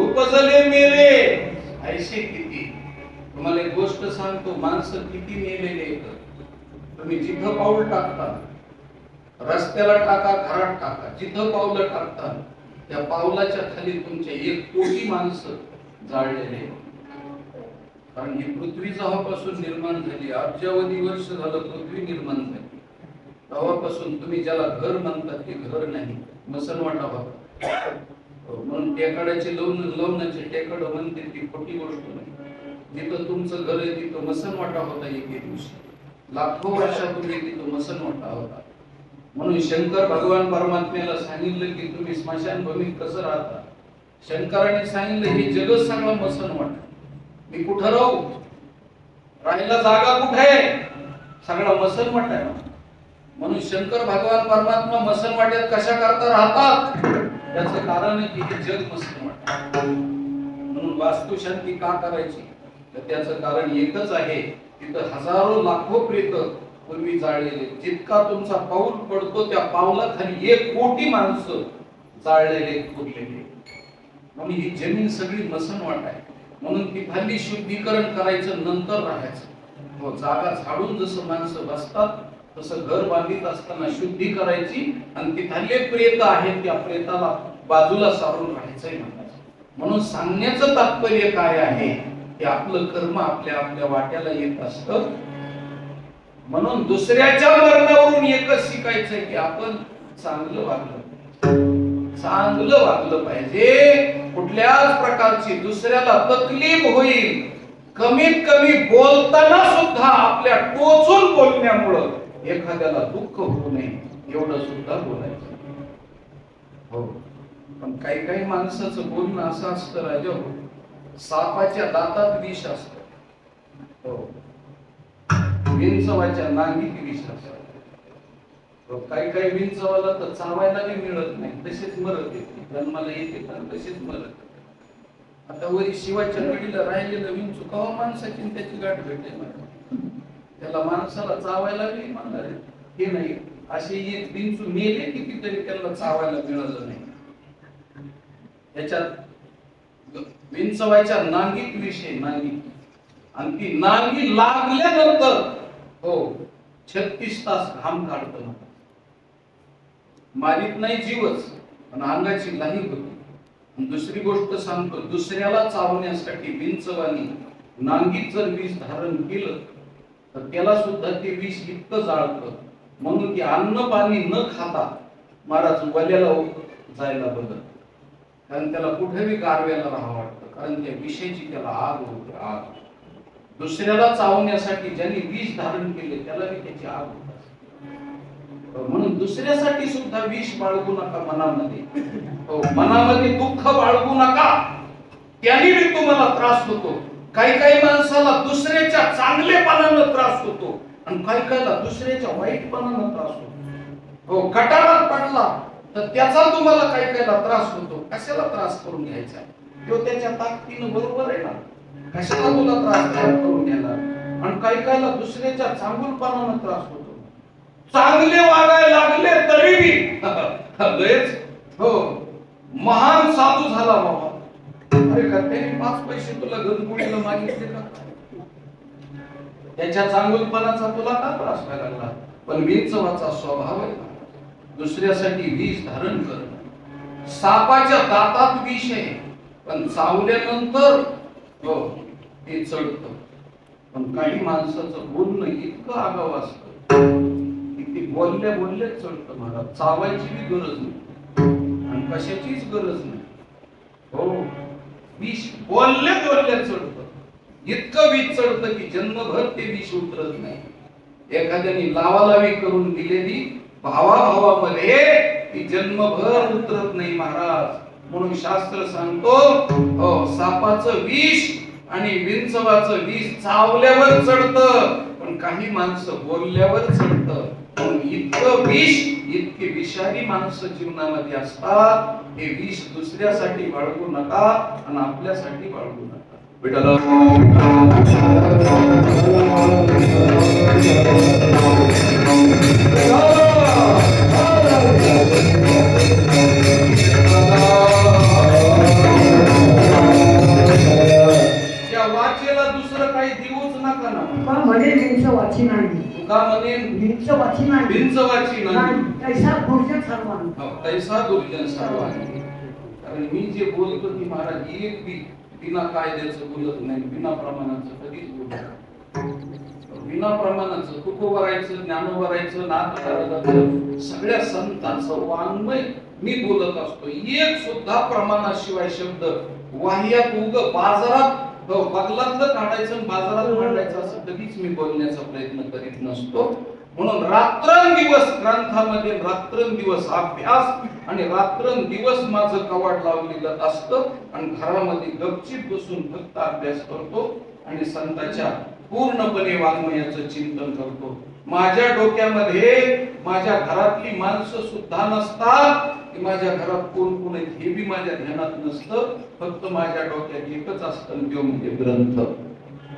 उपजले मेले ऐसे किती. तुम्हाला एक गोष्ट सांगतो, माणसं किती मेलेले आहेत. तुम्ही जिथं पाऊल टाकता, रस्त्याला टाका, घरात टाका, जिथं पाऊल टाकता त्या पावलाच्या खाली तुमच्या 1 कोटी माणसं जाळलेले आहेत. कारण ही पृथ्वी जेव्हापासून निर्माण झाली, अब्जावधी वर्ष झालं पृथ्वी निर्माण झाली, तेव्हापासून तुम्ही ज्याला घर म्हणतात ते घर नाही, मसनवाटा होता. म्हणून टेकडाचे लवणाचे टेकड म्हणते ती खोटी गोष्ट नाही. जिथं तुमचं घर आहे तिथं मसनवाटा होता. एके दिवशी लाखो वर्षापूर्वी तिथं मसनवाटा होता. म्हणून शंकर भगवान परमात्म्याला सांगितलं की तुम्ही स्मशानभूमीत कसं राहता. शंकराने सांगितलं हे जगच सगळं मसनवाटा, मी कुठं राहू, राहायला जागा कुठे आहे, सगळा मसनवाटा आहे. म्हणून शंकर भगवान परमात्मा मसनवाट्यात कशा करता राहतात, त्याचं कारण आहे की हे जग मसनवाटा. म्हणून वास्तुशांती का करायची, तर त्याचं कारण एकच आहे, तिथं हजारो लाखो प्रेत पूर्वी जाळलेले. जितका तुमचा पाऊल पडतो त्या पावलाखाली 1 कोटी माणसं जाळलेले, पुरलेले. म्हणून ही जमीन सगळी मसनवाटा आहे. म्हणून ती खाली शुद्धीकरण करायचं, नंतर राहायचं. जागा झाडून जसं माणसं बसतात तसं घर बांधित असताना शुद्धी करायची आणि तिथले प्रेत आहेत त्या प्रेताला बाजूला सारून राहायचंय म्हणायचं. म्हणून सांगण्याचं तात्पर्य काय आहे की आपलं कर्म आपल्या आपल्या वाट्याला येत असतं. म्हणून दुसऱ्याच्या मरणावरून एकच शिकायचंय की आपण चांगलं वागलं पाहिजे. कुठल्याच प्रकारची दुसऱ्याला तकलीफ होईल, कमीत कमी बोलताना सुद्धा आपल्या टोचून बोलण्यामुळं एखाद्याला दुःख होऊ नये एवढं सुद्धा बोलायचं. हो, पण काही काही माणसाचं बोलणं असं असतं राजा, सापाच्या दातात विष असतं, हो, विंचवाच्या नांगीत विष असतं. काही काही विंचवाला तर चावायला बी मिळत नाही, तसेच मरत येते, जन्माला येते पण तसेच मरत. आता वरी शिवाच्या कडीला राहिलेलं विंचू कवा माणसाची त्याची गाठ भेटेल, त्याला माणसाला चावायला बी म्हणणार हे नाही. असे एक विंचू मेले कितीतरी त्यांना चावायला मिळालं नाही. याच्यात विंचवाच्या नांगीत विष आहे, नांगी. आणि ती नांगी लागल्यानंतर हो 36 तास घाम काढतो, मारीत नाही जीवच, पण अंगाची लाही होती. दुसरी गोष्ट सांगतो, दुसऱ्याला चावण्यासाठी विंचवानी नांगीत जर विष धारण केलं तर त्याला सुद्धा ते विष इतकं जाळतं. म्हणून की अन्न पाणी न खाता महाराज वल्याला जायला बघत, कारण त्याला कुठेही गारव्याला राहावं वाटतं, कारण त्या विषयाची त्याला आग होते, आग. दुसऱ्याला चावण्यासाठी ज्यांनी विष धारण केले त्याला बी त्याची आग होत. म्हणून दुसऱ्यासाठी सुद्धा विष बाळगू नका मनामध्ये. मनामध्ये दुःख बाळगू नका, त्याने बी तुम्हाला त्रास होतो. काही काही माणसाला दुसऱ्याच्या चांगलेपणानं त्रास होतो आणि काही काहीला दुसऱ्याच्या वाईटपणानं त्रास होतो. गटारात पडला तर त्याचा तुम्हाला काही काहीला त्रास होतो. कशाला त्रास करून घ्यायचा? तो त्याच्या ताकदीनं बरोबर आहे ना, कशाला तुला त्रास करून घ्यायला? आणि काही काहीला दुसऱ्याच्या चांगुलपणानं त्रास होतो. चांगले वागायला लागले तरी बी महान साधू झाला बाबा. अरे का त्याने 5 पैसे तुला गणगुडीला मागितले का? त्याच्या चांगुलपणाचा तुला का त्रास व्हायला लागला? पण विंचवाचा स्वभाव आहे दुसऱ्यासाठी विष धारण करणं. सापाच्या दातात विष आहे, पण चावल्यानंतर ते चढतं. पण काही माणसाचं बोलणं इतकं आगाऊ असतं की ते बोलल्या बोलल्याच चढतं. महाराज, चावायची बी गरज नाही आणि कशाचीच गरज नाही. विष बोलल्या बोलल्या चढतं. इतकं विष चढतं की जन्मभर ते विष उतरत नाही. एखाद्याने लावालावी करून दिलेली भावाभावामध्ये ती जन्मभर उतरत नाही महाराज. म्हणून शास्त्र सांगतो सापाचं विष आणि विंचवाचं विष चावल्यावर चढतं, पण काही माणसं बोलल्यावर चढतं. म्हणून इतकं विष, इतके विषारी माणसं जीवनामध्ये असतात. हे विष दुसऱ्यासाठी बाळगू नका आणि आपल्यासाठी बाळगू नका. विठ्ठल वाचेला दुसरं काही देऊच नका ना. का म्हणे विंच वाची नाही, का म्हणे विंच वाची नाही, विंच वाची नाही, तैसा दुर्जन सर्वांनी. तैसा दुर्जन सर्वांनी. कारण मी जे बोलतो ती महाराज एक बी बिना कायद्याचं बोलत नाही, बिना प्रमाणाचं कधीच बोलत नाही. बिना प्रमाणाचं तुकोबरायचं, ज्ञानोबरायचं, नाथकाराचं, सगळ्या संतांचं वाङ्मय मी बोलत असतो. एक सुद्धा प्रमाणाशिवाय शब्द वाह्यात उग बाजारात बगलातलं काढायचं बाजारात मांडायचं असं कधीच मी बोलण्याचा प्रयत्न करीत नसतो. म्हणून रात्रंदिवस ग्रंथामध्ये रात्रंदिवस अभ्यास आणि रात्रंदिवस माझं कवाड लावलेलं असतं आणि घरामध्ये गपचीप बसून फक्त अभ्यास करतो आणि संतांच्या पूर्णपणे वाङ्मयाचं चिंतन करतो. माझ्या डोक्यामध्ये माझ्या घरातली माणसं सुद्धा नसतात की माझ्या घरात कोण कोण आहेत हे बी माझ्या ध्यानात नसतं. फक्त माझ्या डोक्यात एकच असतं, तो म्हणजे ग्रंथ.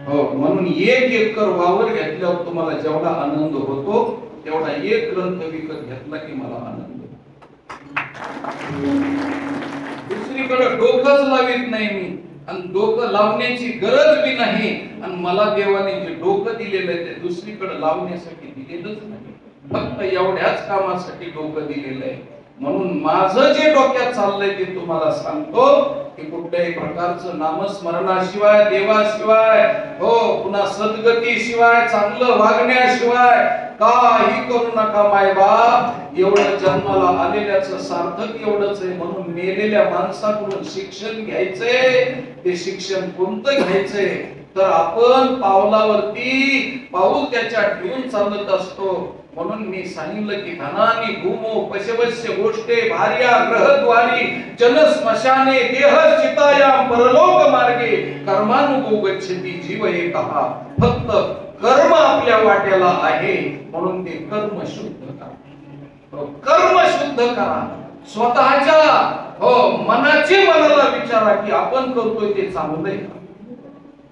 म्हणून 1 एकर वावर घेतल्यावर तुम्हाला जेवढा आनंद होतो तेवढा एक ग्रंथ विकत घेतला की मला आनंद. दुसरीकडे डोकंच लावित नाही मी आणि डोकं लावण्याची गरज बी नाही. आणि मला देवाने जे डोकं दिलेलं आहे ते दुसरीकडे लावण्यासाठी दिलेलंच नाही, फक्त एवढ्याच कामासाठी डोकं दिलेलं आहे. म्हणून माझं जे डोक्यात चाललंय ते तुम्हाला सांगतो की कुठल्याही प्रकारचं नामस्मरणाशिवाय, देवाशिवाय, पुन्हा सद्गतीशिवाय, चांगलं वागण्याशिवाय काही करू नका मायबाप. एवढं जन्माला आलेल्याचं सार्थक एवढंच आहे. म्हणून मेलेल्या माणसाकडून शिक्षण घ्यायचंय. ते शिक्षण कोणतं घ्यायचंय तर आपण पावलावरती पाऊल त्याच्या ठेवून चालत असतो. म्हणून मी सांगितलं की धनानी भूमो पशवस्य गोष्टे भार्या ग्रहद्वारी जन स्मशाने देह चितायाम परलोक मार्गे कर्मानुगो गच्छति जीव एकहा. फक्त कर्म आपल्या वाट्याला आहे म्हणून ते कर्म शुद्ध करा. कर्म शुद्ध करा. स्वतःच्या मनाची मनाला विचारा की आपण करतोय ते चांगलंय का,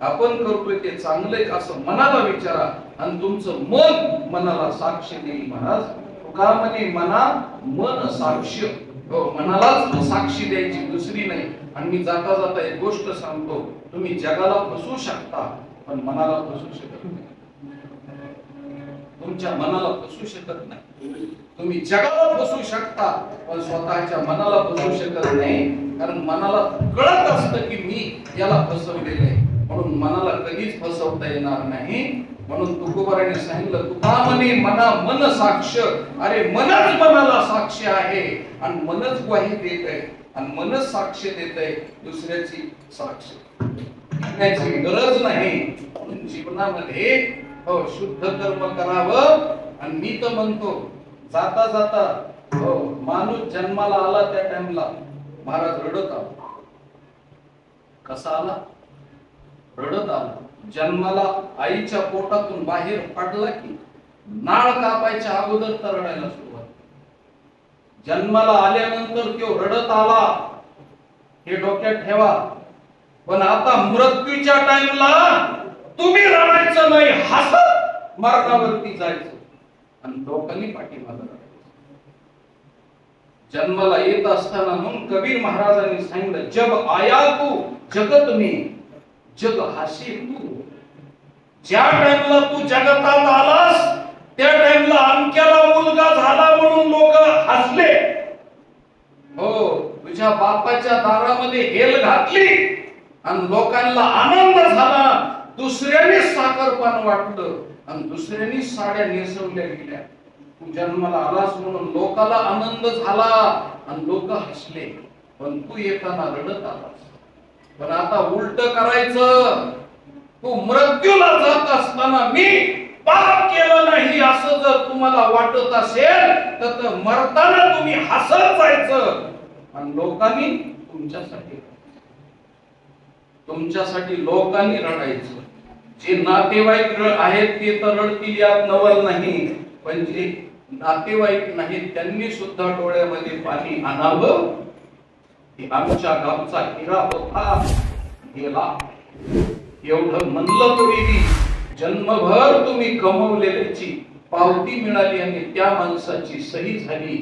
आपण करतोय ते चांगलंय का असं मनाला विचारा आणि तुमचं मन मनाला साक्ष देईल. महाराज तुका म्हणे मना मन साक्ष. मनालाच साक्षी द्यायची, दुसरी नाही. आणि मी जाता जाता एक गोष्ट सांगतो, तुम्ही जगाला फसवू शकता पण मनाला फसवू शकत नाही. तुमच्या मनाला फसवू शकत नाही. तुम्ही जगाला फसवू शकता पण स्वतःच्या मनाला फसवू शकत नाही. कारण मनाला कळत असतं की मी याला फसवलेलं आहे, म्हणून मनाला कधीच फसवता येणार नाही. म्हणून तुकोबाराने सांगितलं तुका म्हणे मना मन साक्ष. अरे मनच मनाला साक्ष आहे आणि मनच ग्वाही देत आहे आणि मनच साक्ष देत आहे. दुसऱ्याची साक्ष घेण्याची गरज नाही. म्हणून जीवनामध्ये शुद्ध कर्म करावं. आणि मी तर म्हणतो जाता जाता हो माणूस जन्माला आला त्या टाइमला महाराज रडत आला. कसा आला? रडत आला. जन्माला आईच्या पोटातून बाहेर पडला की नाळ कापायच्या अगोदर तर रडायला सुरुवात. जन्माला आल्यानंतर तो रडत आला हे डोक्यात ठेवा. पण आता मृत्यूच्या टाइमला तुम्ही रडायचं नाही, हसत मरणावरती जायचं आणि डोक्याने पाठीमागे रडायचं. जन्माला येत असताना म्हणून कबीर महाराजांनी सांगितलं, जब आया तू जगत में जग हसे तू. ज्या टाइमला तू जगतात आलास त्या टाइमला अमक्याला मुलगा झाला म्हणून लोक हसले. हो तुझ्या बापाच्या दारामध्ये हेल घातली आणि लोकांना आनंद झाला. दुसऱ्याने साखरपान वाटलं आणि दुसऱ्याने साड्या नेसवल्या गेल्या. तू जन्माला आलास म्हणून लोकाला आनंद झाला आणि लोक हसले. पण तू येताना रडत आलास. पण आता उलट करायचं. तू मृत्यूला जात असताना मी पाप केलं नाही असं जर तुम्हाला वाटत असेल तर मरताना तुम्ही हसत जायचं आणि लोकांनी तुमच्यासाठी लोकांनी रडायचं. जे नातेवाईक आहेत ते तर रडतील यात नवल नाही, पण जे नातेवाईक नाहीत त्यांनी सुद्धा डोळ्यामध्ये पाणी आणावं. आमच्या गावचा हिरा होता गेला एवढं म्हणलं तरी जन्मभर तुम्ही कमवलेल्याची पावती मिळाली आणि त्या माणसाची सही झाली.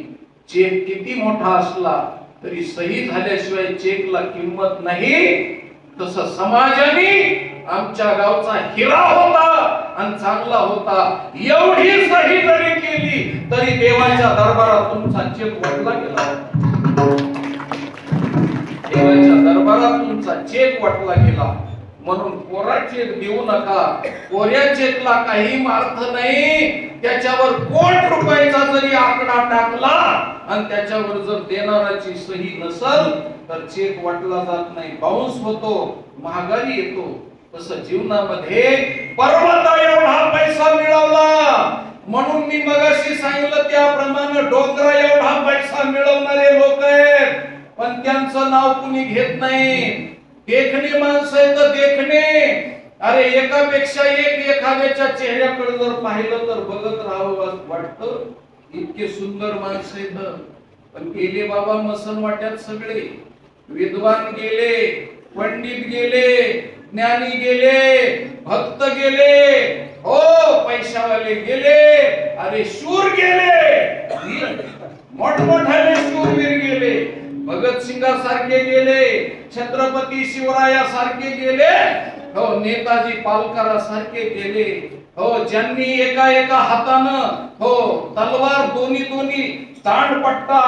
चेक किती मोठा असला तरी सही झाल्याशिवाय चेकला किंमत नाही. तसं समाजाने आमच्या गावचा हिरा होता आणि चांगला होता एवढी सही जरी केली तरी देवाच्या दरबारात तुमचा चेक वाटला गेला. देवाच्या दरबारात तुमचा चेक वाटला गेला. म्हणून कोरा चेक देऊ नका. कोऱ्या चेकला काही अर्थ नाही. त्याच्यावर कोटी रुपयाचा जरी आकडा टाकला आणि त्याच्यावर जर देणाराची सही नसल तर चेक वाटला जात नाही, बाउन्स होतो, महागारी येतो. तसं जीवनामध्ये पर्वता एवढा पैसा मिळवला म्हणून मी मगाशी सांगितलं त्याप्रमाणे डोंगरा एवढा पैसा मिळवणारे लोक आहेत, पण त्यांचं नाव कुणी घेत नाही. देखणे माणसं आहेत देखणे. अरे एकापेक्षा एक एखाद्याच्या चेहऱ्याकडे जर पाहिलं तर बघत राहावं वाटतं. इतके सुंदर माणसं आहेत, पण गेले बाबा मसनवाट्यात सगळे. विद्वान गेले, पंडित गेले, ज्ञानी गेले, भक्त गेले, हो पैशावाले गेले, अरे शूर गेले, मोठमोठाले शूरवीर गेले. भगतसिंगा सारखे गेले, छत्रपती शिवराया सारखे गेले, हो नेताजी पालकरा सारखे गेले. हो ज्यांनी एका एका हातानं हो तलवार दोन्ही तांडपट्टा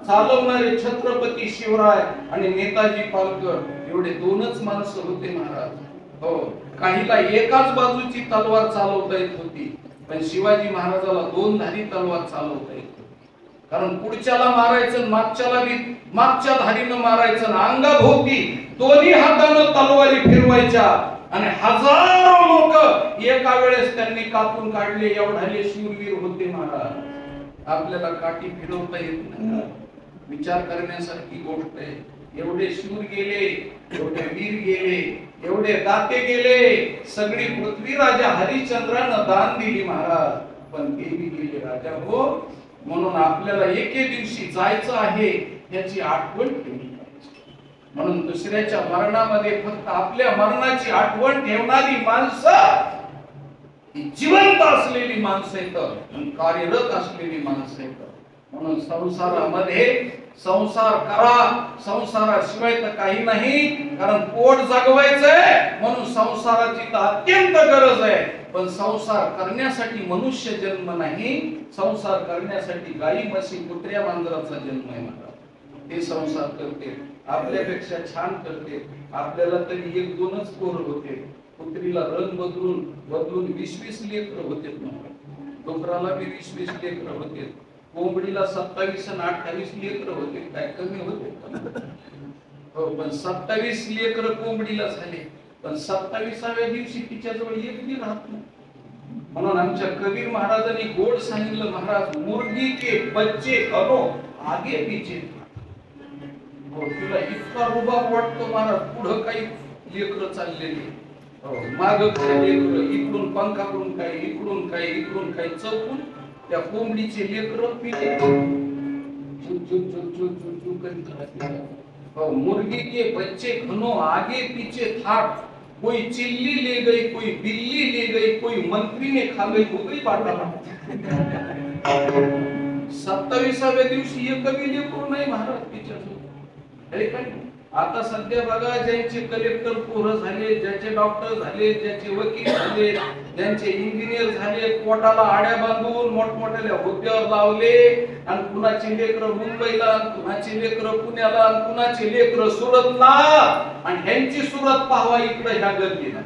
चालवणारे छत्रपती शिवराय आणि नेताजी पालकर एवढे दोनच माणसं होते महाराज. हो काहीला एकाच बाजूची तलवार चालवता येत होती, पण शिवाजी महाराजाला दोन धारी तलवार चालवता येत. कारण पुढच्याला मारायचं, मागच्या धारीनं मारायचं, अंगाभोवती दोन्ही हातानं तलवारी फिरवायच्या आणि हजारो लोक एका वेळेस त्यांनी कापून काढले. एवढाले शूरवीर होते महाराज. आपल्याला काठी फिरवता येत नाही. विचार करण्यासारखी गोष्ट आहे. एवढे शूर गेले, एवढे वीर गेले, एवढे दाते गेले. सगळी पृथ्वी राजा हरिश्चंद्रानं दान दिली महाराज, पण ते बी गेले राजा. हो म्हणून आपल्याला एके दिवशी जायचं आहे याची आठवण ठेवली पाहिजे. म्हणून दुसऱ्याच्या मरणामध्ये फक्त आपल्या मरणाची आठवण ठेवणारी माणसं ही जिवंत असलेली माणसं आहेत आणि कार्यरत असलेली माणसं आहेत. म्हणून संसारामध्ये संसार करा, संसाराशिवाय तर काही नाही. कारण पोट जगवायचंय म्हणून संसाराची तर अत्यंत गरज आहे, पण संसार करण्यासाठी मनुष्य जन्म नाही. संसार करण्यासाठी गाई म्हशी कुत्र्या मांजराचा जन्म आहे महाराज. ते संसार करते, आपल्यापेक्षा छान करते. आपल्याला तरी एक दोनच पोर होते, कुत्रीला रंग बदलून 20-20 लेकर होते. डोकराला बी 20-20 लेकर होते. कोंबडीला 27 आणि 28 लेकर होते. काय कमी होते? हो पण 27 लेकर कोंबडीला झाले, पण 27व्या दिवशी तिच्याजवळ एक बी राहत नाही. म्हणून आमच्या कबीर महाराजांनी गोड सांगितलं, महाराज मुर्गी के बच्चे खनो आगे पीछे. हो, तुला इतका रुबाब वाटतो महाराज, पुढं काही लेकरं चाललेली, माग लेकरं, इकडून पंखाकडून काही, इकडून काही, इकडून काही, चौकून त्या कोंबडीचे लेकरं पिले मुर्गी के बच्चे घनो आगे पीछे था, कोई चिल्ली ले गई, कोई बिल्ली ले गई, कोई मंत्री ने खा गई, हो गई बाटा. 27व्या दिवशी एकही लेकरू नाही महाराज तिच्यासोबत. अरे काय आता सध्या बघा, ज्यांचे कलेक्टर पोरं झाले, ज्याचे डॉक्टर झाले, ज्याचे वकील झाले, ज्यांचे इंजिनियर झाले, पोटाला आड्या बांधून मोठमोठ्या हुद्द्यावर लावले, आणि कुणाचे लेकरं मुंबईला, कुणाचे लेकरं पुण्याला, कुणाचे लेकरं सुरतला, आणि ह्यांची सुरत पाहावा इकडे ह्या गर्दीला.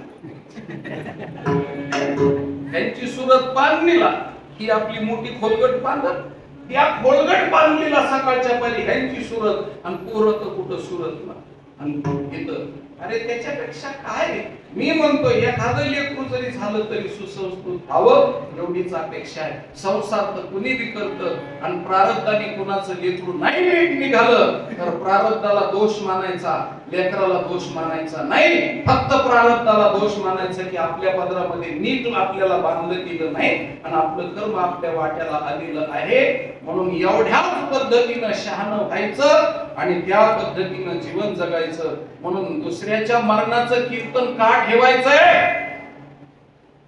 ह्यांची सुरत पाननीला, ही आपली मोठी खोलगट बांधत, त्या खोलगट बांधलेला सकाळच्या पारी ह्यांची सुरत, आणि पोरं तर कुठं सुरतला आणि इथं. अरे त्याच्यापेक्षा काय, मी म्हणतो एखादं लेकरू जरी झालं तरी सुसंस्कृत व्हावं एवढीच अपेक्षा आहे. संसार तर कुणी बी करतं, आणि प्रारब्धाने कुणाचं लेकरू नाही नीट निघालं तर प्रारब्धाला दोष मानायचा, लेकराला दोष मानायचा नाही. फक्त प्रारब्धाला दोष मानायचा की आपल्या पदरामध्ये नीट आपल्याला बांधलं गेलं नाही, आणि आपलं कर्म आपल्या वाट्याला आलेलं आहे. म्हणून एवढ्याच पद्धतीनं शहाणं व्हायचं आणि त्या पद्धतीनं जीवन जगायचं. म्हणून दुसऱ्याच्या मरणाचं कीर्तन का ठेवायचंय,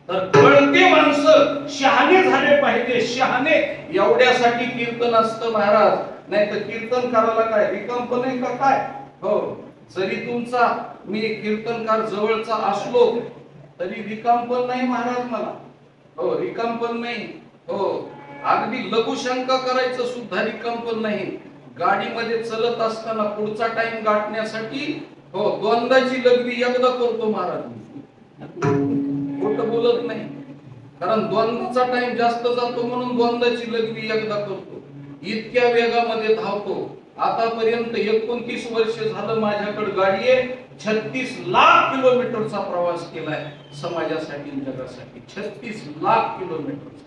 तर कळते माणसं शहाणे झाले पाहिजे. शहाणे एवढ्यासाठी कीर्तन असतं महाराज, नाही तर कीर्तन करायला काय रिकामपण आहे का काय. हो, जरी तुमचा मी कीर्तनकार जवळचा असलो तरी रिकामपण नाही महाराज मला. हो, रिकामपण नाही. हो, अगदी लघुशंका करायचं सुद्धा रिकामपण नाही. गाडीमध्ये चलत असताना पुढचा टाइम गाठण्यासाठी हो द्वंद्वाची लगवी एकदा करतो महाराज, खोटं बोलत नाही. कारण द्वंद्वाचा टाइम जास्त जातो म्हणून द्वंद्वाची लगवी एकदा करतो. इतक्या वेगामध्ये धावतो. आतापर्यंत 29 वर्ष झालं माझ्याकडे गाडी आहे. 36 लाख किलोमीटरचा प्रवास केलाय समाजासाठी, जगासाठी. 36 लाख किलोमीटरचा.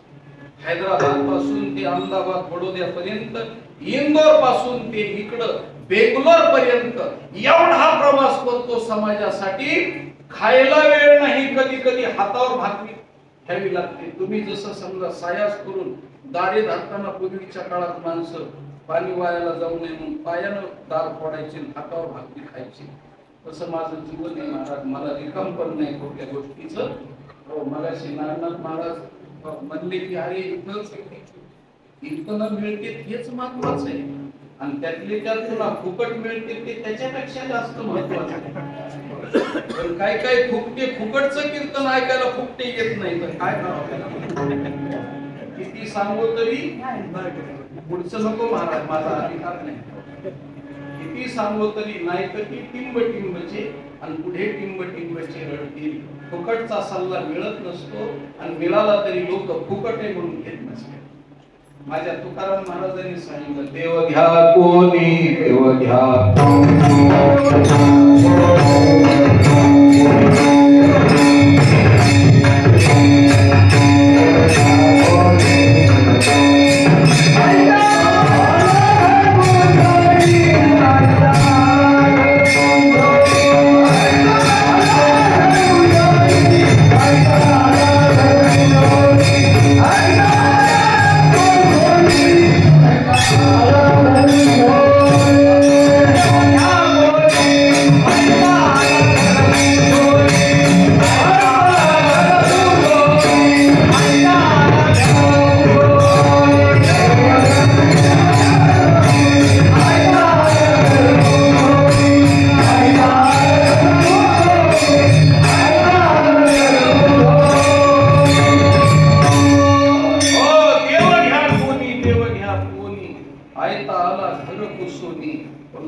हैदराबाद पासून ते अहमदाबाद वडोदरा पर्यंत, इंदोर पासून ते इकडं बेंगलोर पर्यंत एवढा प्रवास करतो समाजासाठी. खायला वेळ नाही, कधी कधी हातावर भाकरी घ्यावी लागते. तुम्ही जसं समजा सायास करून दारे धरताना पूर्वीच्या काळात माणसं पाणी वायाला जाऊ नये म्हणून पायानं दार फोडायचे, हातावर भाकरी खायची, तसं माझं जीवन आहे महाराज. मला रिकामपण नाही कुठल्या गोष्टीचं. हो, मगाशी नारायणनाथ महाराज म्हणले की अरे इथं मिळते हेच महत्वाचं आहे, आणि त्यातले त्यात तुला फुकट मिळते ते त्याच्यापेक्षा जास्त महत्वाचं आहे. पण काय काय फुकटे, फुकटचं कीर्तन ऐकायला फुकटे येत नाही तर काय करावं. किती सांगू तरी पुढचं नको महाराज, माझा अधिकार नाही. किती सांगू तरी नाही तर ती टिंब टिंबचे, आणि पुढे टिंब टिंबचे रडतील. फुकटचा सल्ला मिळत नसतो, आणि मिळाला तरी लोक फुकट आहे म्हणून घेत नसतात. माझ्या तुकाराम महाराजांनी सांगितलं, देव घ्या कोणी, देव घ्या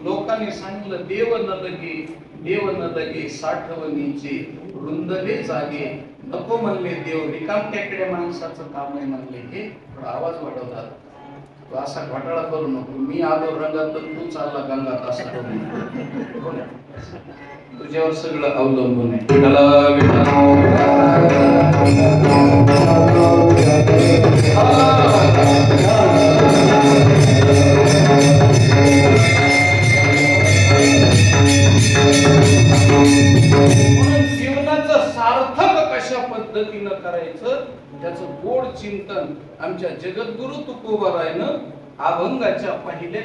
लोकांनी सांगितलं देव न लगे साठवणीचे रुंदले जागे. नको म्हणले देव, रिकाम टेकड्या माणसाचं काम आहे म्हणले. हे आवाज वाढवतात. तू असा घोटाळा करू नको. मी आलो रंगात तू चालला गंगात, असा तुझ्यावर सगळं अवलंबून आहे. त्याला जीवनाचं सार्थक कशा पद्धतीनं करायचं त्याचं गोड चिंतन आमच्या जगद्गुरु तुकोबारायनं अभंगाच्या पहिल्या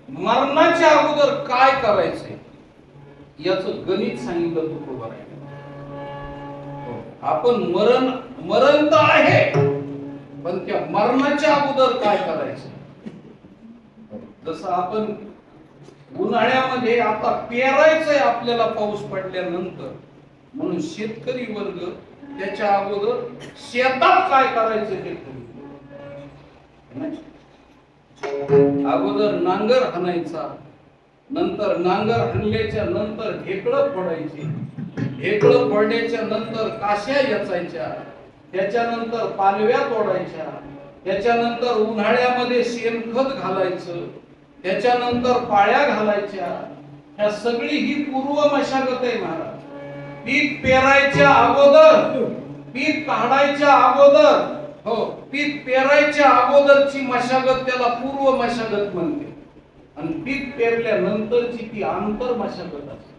मरणाच्या अगोदर काय करायचंय याचं गणित सांगितलं तुकोबारायने. आपण मरण तर आहे पण त्या मरणाच्या अगोदर काय करायचं. जसं आपण उन्हाळ्यामध्ये आता पेरायचंय आपल्याला पाऊस पडल्यानंतर म्हणून शेतकरी वर्ग त्याच्या अगोदर शेतात काय करायचं ते अगोदर नांगर हाणायचा, नंतर नांगर हाणल्याच्या नंतर ढेकळं फोडायची, ढेकळं फोडण्याच्या नंतर काश्या याचायच्या, त्याच्यानंतर पालव्या तोडायच्या, त्याच्यानंतर उन्हाळ्यामध्ये शेणखत घालायचं, त्याच्यानंतर पाळ्या घालायच्या. ह्या सगळी ही पूर्व मशागत आहे महाराज. पीक पेरायच्या अगोदर, पीक काढायच्या अगोदर, हो पीक पेरायच्या अगोदरची मशागत त्याला पूर्व मशागत म्हणते आणि पीक पेरल्यानंतरची ती आंतर मशागत असते.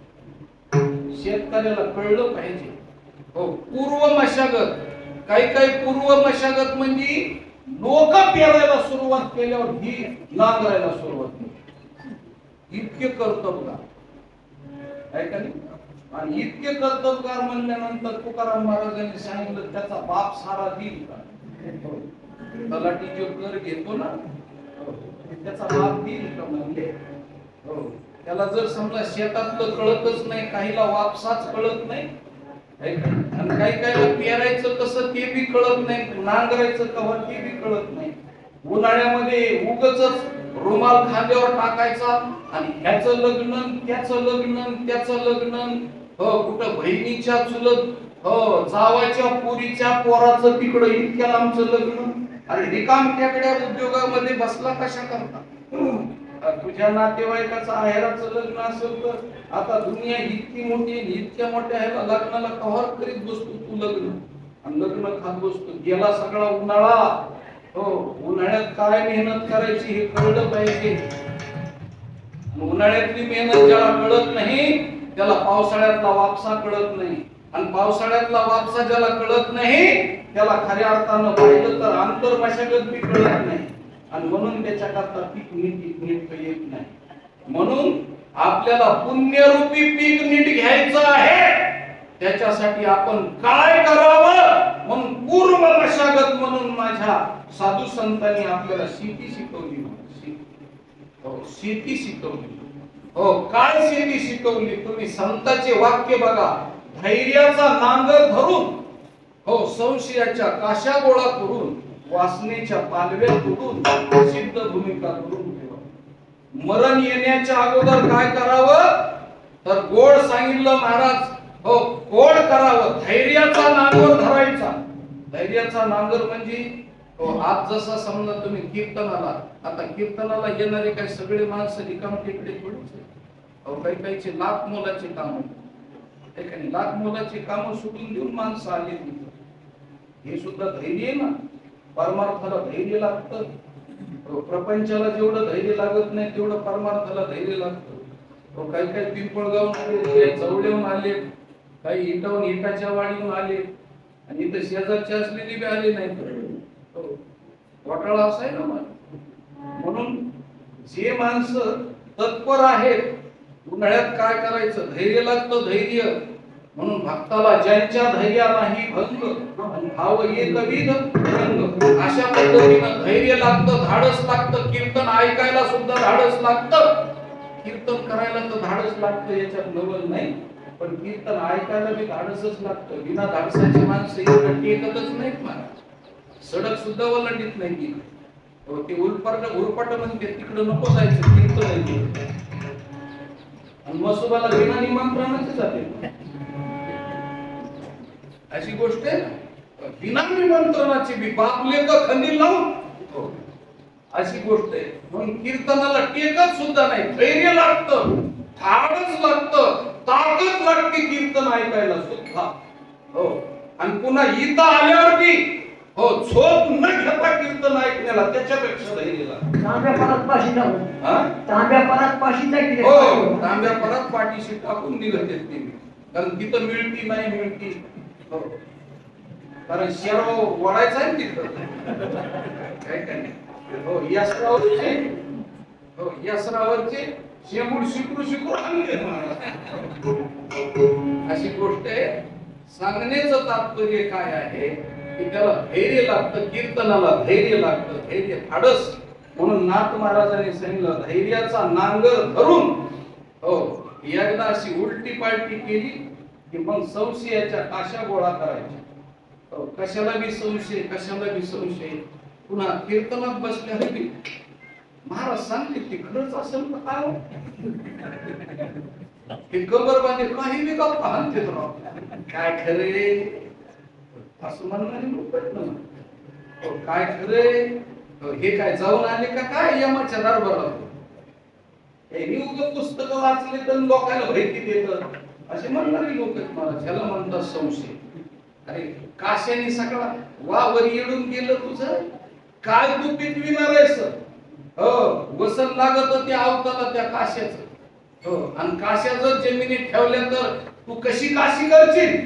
शेतकऱ्याला कळलं पाहिजे. हो पूर्व मशागत, काही पूर्व मशागत म्हणजे लोक पेरायला सुरुवात केल्यावर ही नांगरायला सुरुवात केली. इतके कर्तबगार आहे का नाही. आणि इतके कर्तबगार म्हणल्यानंतर तुकाराम महाराजांनी सांगितलं त्याचा बाप सारा देईल का. तलाठी जो कर घेतो ना त्याचा बाप देईल का म्हणले. त्याला जर समजा शेतातलं कळतच नाही, काहीला वापसाच कळत नाही आणि काही पेरायचं कसं ते बी कळत नाही, नांगरायचं कवा ते बी कळत नाही. उन्हाळ्यामध्ये उगच रुमाल खांद्यावर टाकायचा आणि ह्याचं लग्न त्याचं लग्न त्याचं लग्न, हो कुठं बहिणीच्या चुलत, हो जावाच्या पुरीच्या पोराचं तिकडं इतक्या लांबचं लग्न. अरे रिकाम टेकड्या उद्योगामध्ये बसला कशा करता. तुझ्या नातेवाईकाचं आहेराचं लग्न असेल तर आता दुनिया इतकी मोठी, इतक्या मोठ्या ह्याला लग्नाला कव्हर करीत बसतो तू लग्न आणि लग्न खात बसतो. गेला सगळा उन्हाळा. हो उन्हाळ्यात काय मेहनत करायची हे कळलं पाहिजे. उन्हाळ्यातली मेहनत ज्याला कळत नाही त्याला पावसाळ्यातला वापसा कळत नाही आणि पावसाळ्यातला वापसा ज्याला कळत नाही त्याला खऱ्या अर्थानं पाहिलं तर आंतर मशागत बी कळत नाही आणि म्हणून त्याच्याकरता पीक नीट येत नाही. म्हणून आपल्याला पुण्यरूपी पीक नीट घ्यायचं आहे त्याच्यासाठी आपण काय करावं म्हणून पूर्व मशागत म्हणून माझ्या साधू संतांनी आपल्याला शेती शिकवली. शेती शिकवली. हो, काय शेती शिकवली? तुम्ही संतांचे वाक्य बघा. धैर्याचा नांगर धरून, हो, संशयाच्या काशा गोळा करून, वासनेच्या पालव्या तोडून, सिद्ध भूमिका करून ठेवा. मरण येण्याच्या अगोदर काय करावं तर गोड सांगितलं महाराज. हो, गोड करावं. धैर्याचा नांगर धरायचा. धैर्याचा नांगर म्हणजे हो, आज जसा समजा तुम्ही कीर्तनाला, आता कीर्तनाला येणारे काही सगळे माणसं रिकाम टेकडे थोडीच. काही काहीचे लाख मोलाचे काम, काही लाख मोलाचे काम सोडून देऊन माणसं आले. हे सुद्धा धैर्य आहे ना. परमार्थाला धैर्य लागतं. प्रपंचाला जेवढं धैर्य लागत नाही तेवढं परमार्थाला धैर्य लागतं. काही काही पिंपळगावून आले, काही जवळून आले, काही इटावून इटाच्या वाडीहून आले, आणि इथं शेजारचे असलेली बी आले नाही. घोटाळा असा आहे ना. म्हणून जे माणसं तत्पर आहेत, उन्हाळ्यात काय करायचं? धैर्य लागतं. धैर्य म्हणून भक्ताला ज्यांच्या धैर्यालाही भंग भाव एकविध रंग, अशा पद्धतीनं धैर्य लागतं, धाडस लागतं. कीर्तन ऐकायला सुद्धा धाडस लागतं. कीर्तन करायला तर धाडस लागतं, याच्यात नवल नाही. पण कीर्तन ऐकायला बी धाडसच लागतं. बिना धाडसाची माणसं टेकतच नाहीत महाराज. सडक सुद्धा ओलांडीत नाही. ते उलपाट म्हणजे तिकडं नको जायचं. कीर्तन आहे आणि मसोबाला बिना निमंत्रणाचे जाते. अशी गोष्ट आहे ना. बिना निमंत्रणाची बी बापले का खंदी लावून, अशी गोष्ट आहे. म्हणून कीर्तनाला टेकत सुद्धा नाही. धैर्य लागतं, धाडस लागतं, ताकद लागते कीर्तन ऐकायला सुद्धा. हो, आणि पुन्हा इथं आल्यावरती हो, झोप न घेता कीर्तन ऐकण्याला त्याच्यापेक्षा धैर्य लागतं. तांब्या परत पाशी टाकून, तांब्या परत पाशी टाकली. हो, तांब्या परत पाठीशी टाकून निघत येत नाही. कारण तिथं मिळती नाही मिळती. हो, कारण शेरो वडायचा आहे तिथं. काय काय हो, यासरावरचे, हो, यासरावरचे शेंबूड शिकरू शिकरू आणले. अशी गोष्ट आहे. सांगण्याचं तात्पर्य काय आहे की त्याला धैर्य लागतं. कीर्तनाला धैर्य लागतं, धैर्य, धाडस. म्हणून नाथ महाराजांनी सांगितलं, धैर्याचा नांगर धरून, हो, एकदा अशी उलटी पालटी केली की मग संशयाच्या काशा गोळा करायच्या. हो, कशाला बी संशय, कशाला बी संशय. पुन्हा कीर्तनात बसल्यावर बी महाराज सांगते ते खरंच असेल तर काय? हे कबर बांधे काही बी गप्पा हाणते राव. काय खरे असं म्हणणारी लोक आहेत ना. काय खरे, हे काय जाऊन आले का काय यमाच्या दरबारात? हे उगाच पुस्तक वाचले तर लोकांना भीती देतात असे म्हणणारी लोक आहेत. मला ज्याला म्हणतात संशय. अरे काश्याने सगळा वावर येडून गेलं तुझं. काय तू पिकविणार आहेस? हो, वसन लागत ते आवताला त्या काश्याचं. हो, आणि काश्या जर जमिनीत ठेवल्या तर तू कशी काशी करशील?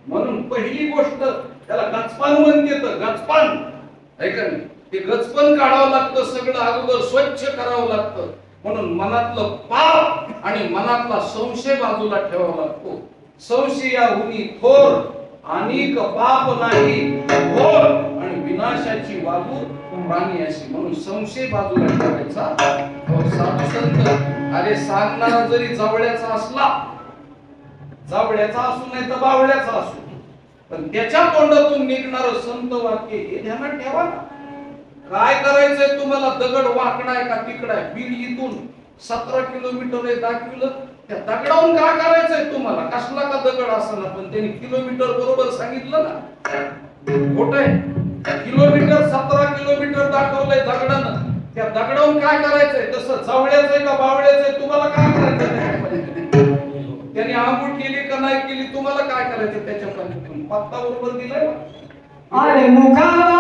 म्हणून पहिली गोष्ट त्याला गचपान म्हणते. तर गचपान ऐका ना, ते गचपन काढावं लागतं. सगळं अगोदर स्वच्छ करावं लागतं. म्हणून मनातलं पाप आणि मनातला संशय बाजूला ठेवावा लागतो. संशयाहुनी थोर अनेक पाप नाही, थोर आणि विनाशाची वागू प्राणी अशी. म्हणून संशय बाजूला ठेवायचा. साधू संत अरे सांगणारा जरी जवळ्याचा असला, जावळ्याचा असू नाही तर बावळ्याचा असू, पण त्याच्या तोंडातून निघणारं संत वाक्य हे ध्यानात ठेवा ना. काय करायचंय तुम्हाला? दगड वाकडा आहे का तिकडा आहे? बीड इथून 17 किलोमीटर आहे दाखविलं. त्या दगडावून काय करायचंय तुम्हाला? कसला का दगड असला, पण त्यांनी किलोमीटर बरोबर सांगितलं ना. खोट आहे. किलोमीटर 17 किलोमीटर दाखवलंय दगडानं. त्या दगडावून काय करायचंय? तसं जावळ्याचं आहे का बावळ्याचं आहे तुम्हाला काय करायचंय? त्यांनी आंघोळ केली का नाही केली तुम्हाला काय करायचं? त्याच्या पत्ता बरोबर दिलाय. अरे मुखाला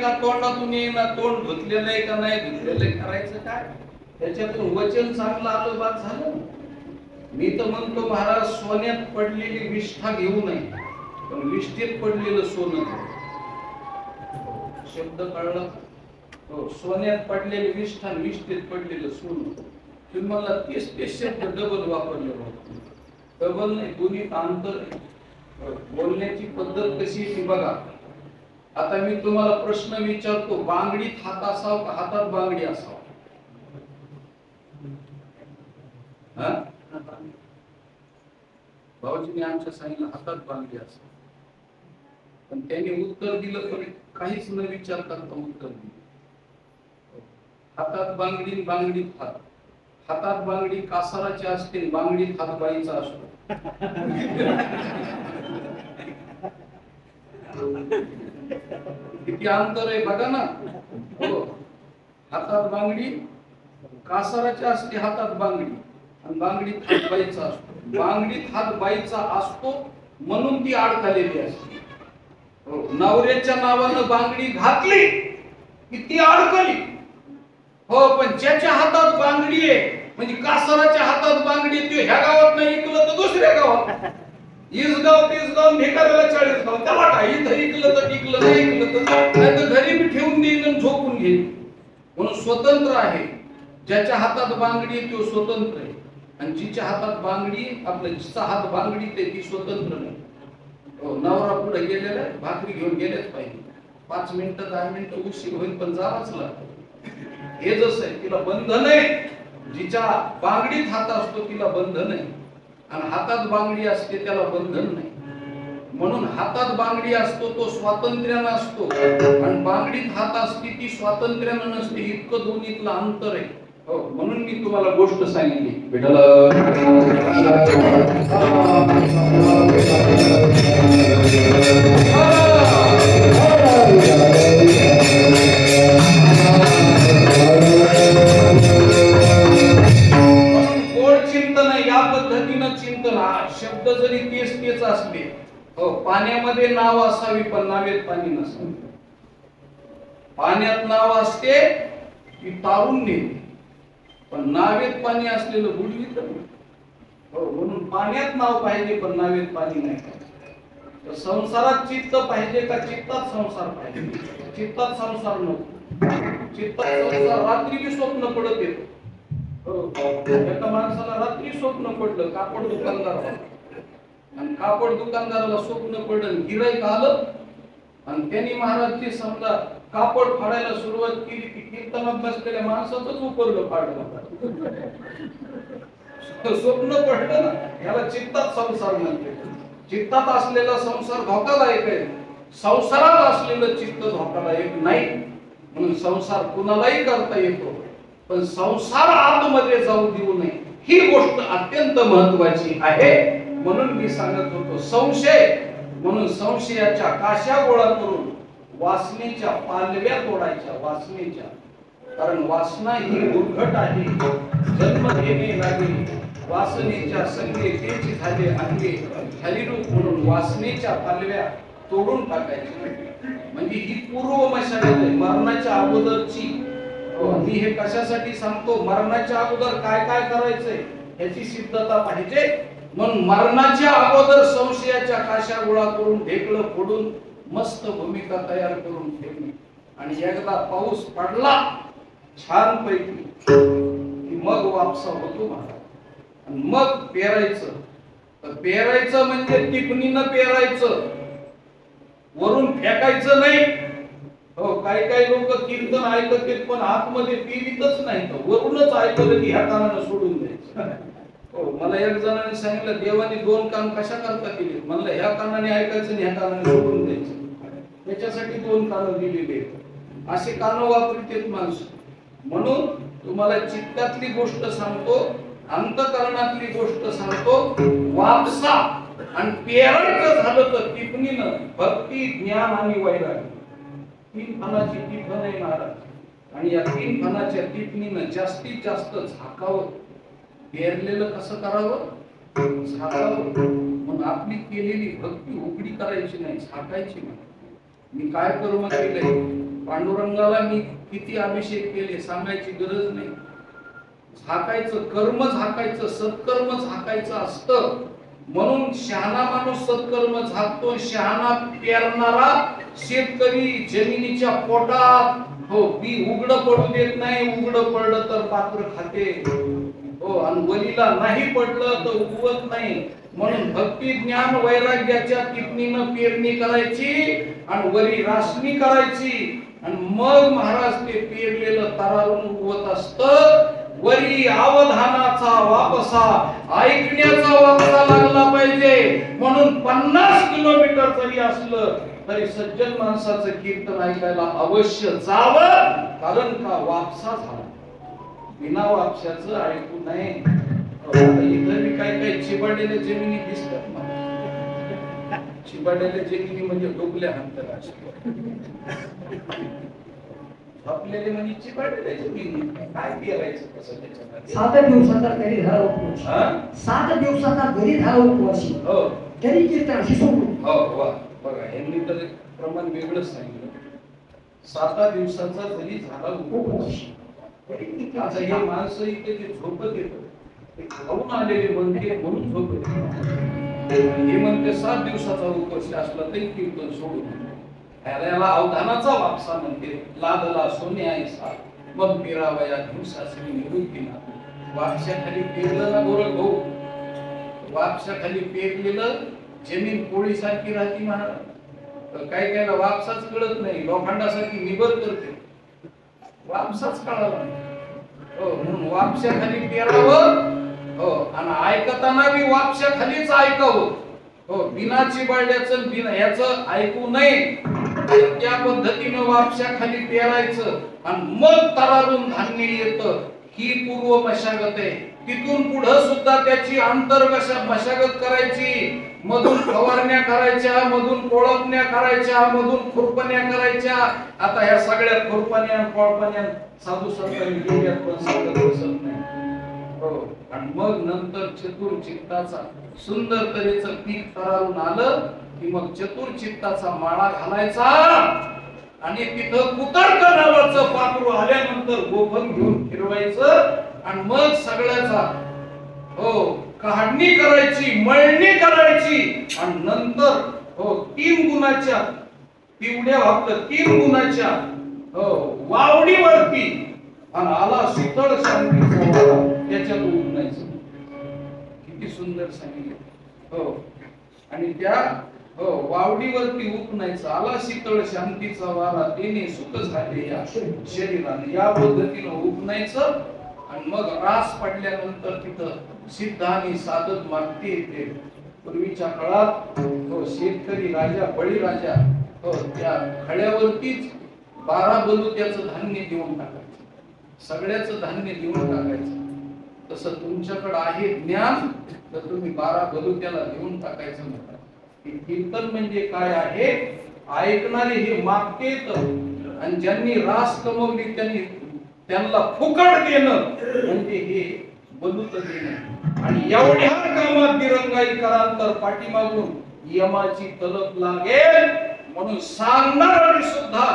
का तोंडातून येईना, तोंड धुतलेलं आहे का नाही धुतलेलं आहे, करायचं काय? त्याच्यातून वचन चांगलं आलं बाद झालं. मी तर म्हणतो महाराज, सोन्यात पडलेली विष्ठा घेऊ नये, पण विष्ठेत पडलेलं सोनं घ्या. शब्द कळला? हो, सोन्यात पडलेली विष्ठा, विष्ठेत पडलेलं सोनं. तुम्ही मला तेच शब्द डबल वापरले होते. डबल नाही, दोन्ही अंतर आहे. बोलण्याची पद्धत कशी ती बघा. आता मी तुम्हाला प्रश्न विचारतो, बांगडीत हात असावा का हातात बांगडी असावा? भाऊजीने आमच्या सांगितलं हातात बांगडी असावी, पण त्यांनी उत्तर दिलं, पण काहीच न विचार करता उत्तर दिलं. हातात बांगडी, बांगडीत हात. हातात बांगडी कासाराची असते, बांगडीत हात बाईचा असतो. किती अंतर आहे बघा ना. हो, हातात बांगडी कासाराची असते, हातात बांगडी, आणि बांगडीत हात बाईचा असतो. बांगडीत हात बाईचा असतो म्हणून ती अडकलेली असते. हो, नवऱ्याच्या नावानं बांगडी घातली की ती अडकली. हो, पण ज्याच्या हातात बांगडी आहे, म्हणजे कासाराच्या हातात बांगडी, तो ह्या गावात नाही ऐकलं तर दुसऱ्या गावात, इसगाव तिसगाव भिकाऱ्याला 40 गाव, त्याला काय इथं ऐकलं तर टिकलं, नाही ऐकलं तर नाही तर घरी बी ठेवून देईन आणि झोपून घेईन. म्हणून स्वतंत्र आहे. ज्याच्या हातात बांगडी तो स्वतंत्र आहे, आणि जिच्या हातात बांगडी, आपल्या जिचा हात बांगडी ते ती स्वतंत्र नाही. हो, नवरा पुढे गेलेला, भाकरी घेऊन गेलेच पाहिजे. 5 मिनिटं 10 मिनिटं उशीर होईल, पण जावाच लागतं. हे जसं आहे, तिला बंधन आहे. जिच्या बांगडीत हात असतो तिला बंधन आहे, आणि हातात बांगडी असते त्याला बंधन नाही. म्हणून हातात बांगडी असतो तो स्वातंत्र्यानं असतो, आणि बांगडीत हात असते ती स्वातंत्र्यानं नसते. इतकं दोन्हीतलं अंतर आहे. हो, म्हणून मी तुम्हाला गोष्ट सांगितली. विठ्ठल शब्द जरी तेच असले, हो, पाण्यामध्ये नाव असावी पण नावेत पाणी नसावे. पाण्यात नाव असते ती तारून नेते, पण नावेत पाणी असलेलं बुडवीत. हो, म्हणून पाण्यात नाव पाहिजे पण नावेत पाणी नाही. तर संसारात चित्त पाहिजे का चित्तात संसार पाहिजे? चित्तात संसार नको. चित्तात संसार रात्री बी स्वप्न पडत येतो. एका माणसाला रात्री स्वप्न पडलं, कापड दुकानदार, आणि कापड दुकानदाराला स्वप्न पडलं, गिराईक आलं, आणि त्यांनी महाराजची समजा कापड फाडायला सुरुवात केली की कीर्तनात बसलेल्या माणसाचंच उपरलं फाडलं. स्वप्न पडलं ना, याला चित्तात संसार म्हणते. चित्तात असलेला संसार धोकादायक आहे, संसारात असलेलं चित्त धोकादायक नाही. म्हणून संसार कुणालाही करता येतो, पण संसार आतमध्ये जाऊ देऊ नये, ही गोष्ट अत्यंत महत्वाची आहे. म्हणून मी सांगत होतो, संशय, म्हणून संशयाच्या काश्या गोळा करून वासनेच्या पालव्या तोडायच्या. वासनेच्या, कारण वासना ही दुर्घट आहे. जन्म घेणे लागेल, वासनेच्या संगे तेची झाले अंगे, हरिरूप म्हणून वासनेच्या पालव्या तोडून टाकायच्या. म्हणजे ही पूर्व मशागत आहे, मरणाच्या अगोदरची. मी हे कशासाठी सांगतो, मरणाच्या अगोदर काय काय करायचंय याची सिद्धता पाहिजे. म्हणून मरणाच्या अगोदर संशयाच्या काश्या गोळा करून ढेकळं फोडून मस्त भूमिका तयार करून ठेवणे, आणि एकदा पाऊस पडला छान पैकी की मग वापसा होतो महाराज. आणि मग पेरायचं. तर पेरायचं म्हणजे टिपणीनं पेरायचं, वरून फेकायचं नाही. हो, काही काही लोक कीर्तन ऐकत पण आतमध्ये पेरीतच नाही, तर वरूनच ऐकलं की ह्या कानानं सोडून द्यायचं. हो, मला एक जणांनी सांगितलं, देवाने 2 कान कशा करता केली? म्हणलं, ह्या कानाने ऐकायचं आणि ह्या कानाने सोडून द्यायचं. त्याच्यासाठी 2 कान दिलेले. असे कान वापरतात माणसं. म्हणून तुम्हाला चित्तातली गोष्ट सांगतो, अंतकरणातली गोष्ट सांगतो. वापसा, आणि पेरायचं झालं तर टिपणीनं भक्ती, ज्ञान आणि वैराग्य. 3 फणाची टिपण आहे महाराज, आणि या 3 फणाच्या टिपणीनं जास्तीत जास्त झाकावं. पेरलेलं कसं करावं? झाकावं. मग आपली केलेली भक्ती उघडी करायची नाही, झाकायची नाही. मी काय करू मग केलंय, पांडुरंगाला मी किती अभिषेक केले सांगायची गरज नाही. झाकायचं कर्म, झाकायचं सत्कर्म झाकायचं असतं. म्हणून शहाणा माणूस सत्कर्म झाकतो. शहाणा पेरणारा शेतकरी जमिनीच्या पोटात बी उघड पडू देत नाही. उघड पडलं तर पात्र खाते. आणि वलीला नाही पडलं तर उगवत नाही. म्हणून भक्ती ज्ञान वैराग्याच्या किटनीनं पेरणी करायची आणि वरी राशनी करायची आणि मग महाराज ते पेरलेलं तरारून उगवत असतं. वरी अवधानाचा वापसा, ऐकण्याचा वापसा लागला पाहिजे. म्हणून 50 किलोमीटर जरी असलं तरी सज्जन माणसाचं कीर्तन ऐकायला अवश्य जावं. कारण का वापसा झाला. बिना वापशाचं ऐकू नये. इथं मी काही चिबाडलेल्या जमिनी दिसतात मला. चिबाडलेल्या जमिनी म्हणजे डोकल्या अंतराच्या आपल्याला म्हणजे चिबाडलेल्या जमिनी काय पेरायचं कसं त्याच्यामध्ये. 7 दिवसाचा घरी झाला उपवास. 7 दिवसाचा घरी झाला उपवास. हो तरी कीर्तन अशी सोडून. हो वा बघा यांनी तर प्रमाण वेगळंच सांगितलं. 7 दिवसाचा जरी झाला उपवास. आता हे माणसं इथे जे झोपत येतं ते खाऊन आलेले म्हणते म्हणून झोपत येतात. हे म्हणते 7 दिवसाचा उपवास असला तरी कीर्तन सोडून. याला अवधानाचा वापसा म्हणते. लादला सोने ऐसा मग पेरावया दिवसासनी निवृत्तीना. वापशाखाली पेरलं ना गोरख भाऊ, वापशाखाली पेरलेलं जमीन पोळीसारखी राहती महाराज. काय कायला वापसाच कळत नाही. लोखंडासारखी निबर करते. वापसाच कळाला नाही. म्हणून वापशाखाली पेरावं. आणि ऐकताना बी वापशाखालीच ऐकावं. बिना चिबाड्याचं बिना ह्याचं ऐकू नये. त्या पद्धतीनं वापशाखाली पेरायचं आणि मग तरारून धान्य येतं. ही पूर्व मशागत आहे. तिथून पुढे सुद्धा त्याची आंतर मशागत करायची. मधून फवारण्या करायच्या, मधून कोळपण्या करायच्या, मधून खुरपण्या करायच्या. आता ह्या सगळ्या खुरपण्या कोळपण्या साधू संतांनी केल्यात पण सांगत बसत नाही. आणि मग नंतर चतुर्चित्ताचा सुंदर तऱ्हेचं पीक तरारून आलं की मग चतुर्चित्ताचा माळा घालायचा आणि तिथं कुतर्क नावाचं पाखरू आल्यानंतर गोफण घेऊन फिरवायचं आणि मग सगळ्याचा काढणी करायची, मळणी करायची आणि नंतर 3 गुणाच्या पिवड्या आपलं 3 गुणाच्या वावडीवरती आणि आला शीतळ शांतीचा वारा त्याच्यात उठण्याचं. किती सुंदर सांगितलं. आणि त्या वावडीवरती उपनायचं. आला शीतळ शांतीचा वारा तेने सुख झाले या शरीराने. या पद्धतीनं उपनायचं आणि मग रास पडल्यानंतर तिथं सिद्ध आणि साधक मागते येते. पूर्वीच्या काळात शेतकरी राजा बळीराजा त्या खड्यावरतीच 12 बलुत्याचं धान्य देऊन टाकायचं. सगळ्याचं धान्य देऊन टाकायचं. तसं तुमच्याकडे आहे ज्ञान तर तुम्ही 12 बलुत्याला देऊन टाकायचं म्हणतात. कीर्तन म्हणजे काय आहे. ऐकणारे हे मागतेत आणि ज्यांनी रास कमवली त्यांना फुकट देणं म्हणजे हे बलुत देणं. आणि एवढ्या कामात दिरंगाई कराल तर पाठीमागून यमाची तलप लागेल. म्हणून सांगणारे सुद्धा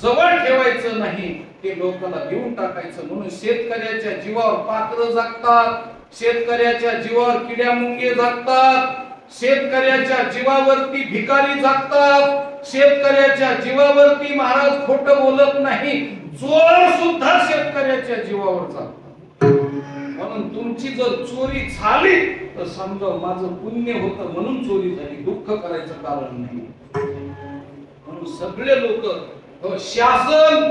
जवळ ठेवायचं नाही, ते लोकांना देऊन टाकायचं. म्हणून शेतकऱ्याच्या जीवावर पाखरं जागतात. शेतकऱ्याच्या जीवावर किड्या मुंगे जागतात. शेतकऱ्याच्या जीवावरती भिकारी जागतात. शेतकऱ्याच्या जीवावरती महाराज खोटं बोलत नाही, चोर सुद्धा शेतकऱ्याच्या जीवावर जागतात. म्हणून तुमची जर चोरी झाली तर समजा माझं पुण्य होतं म्हणून चोरी झाली, दुःख करायचं कारण नाही. म्हणून सगळे लोक शासन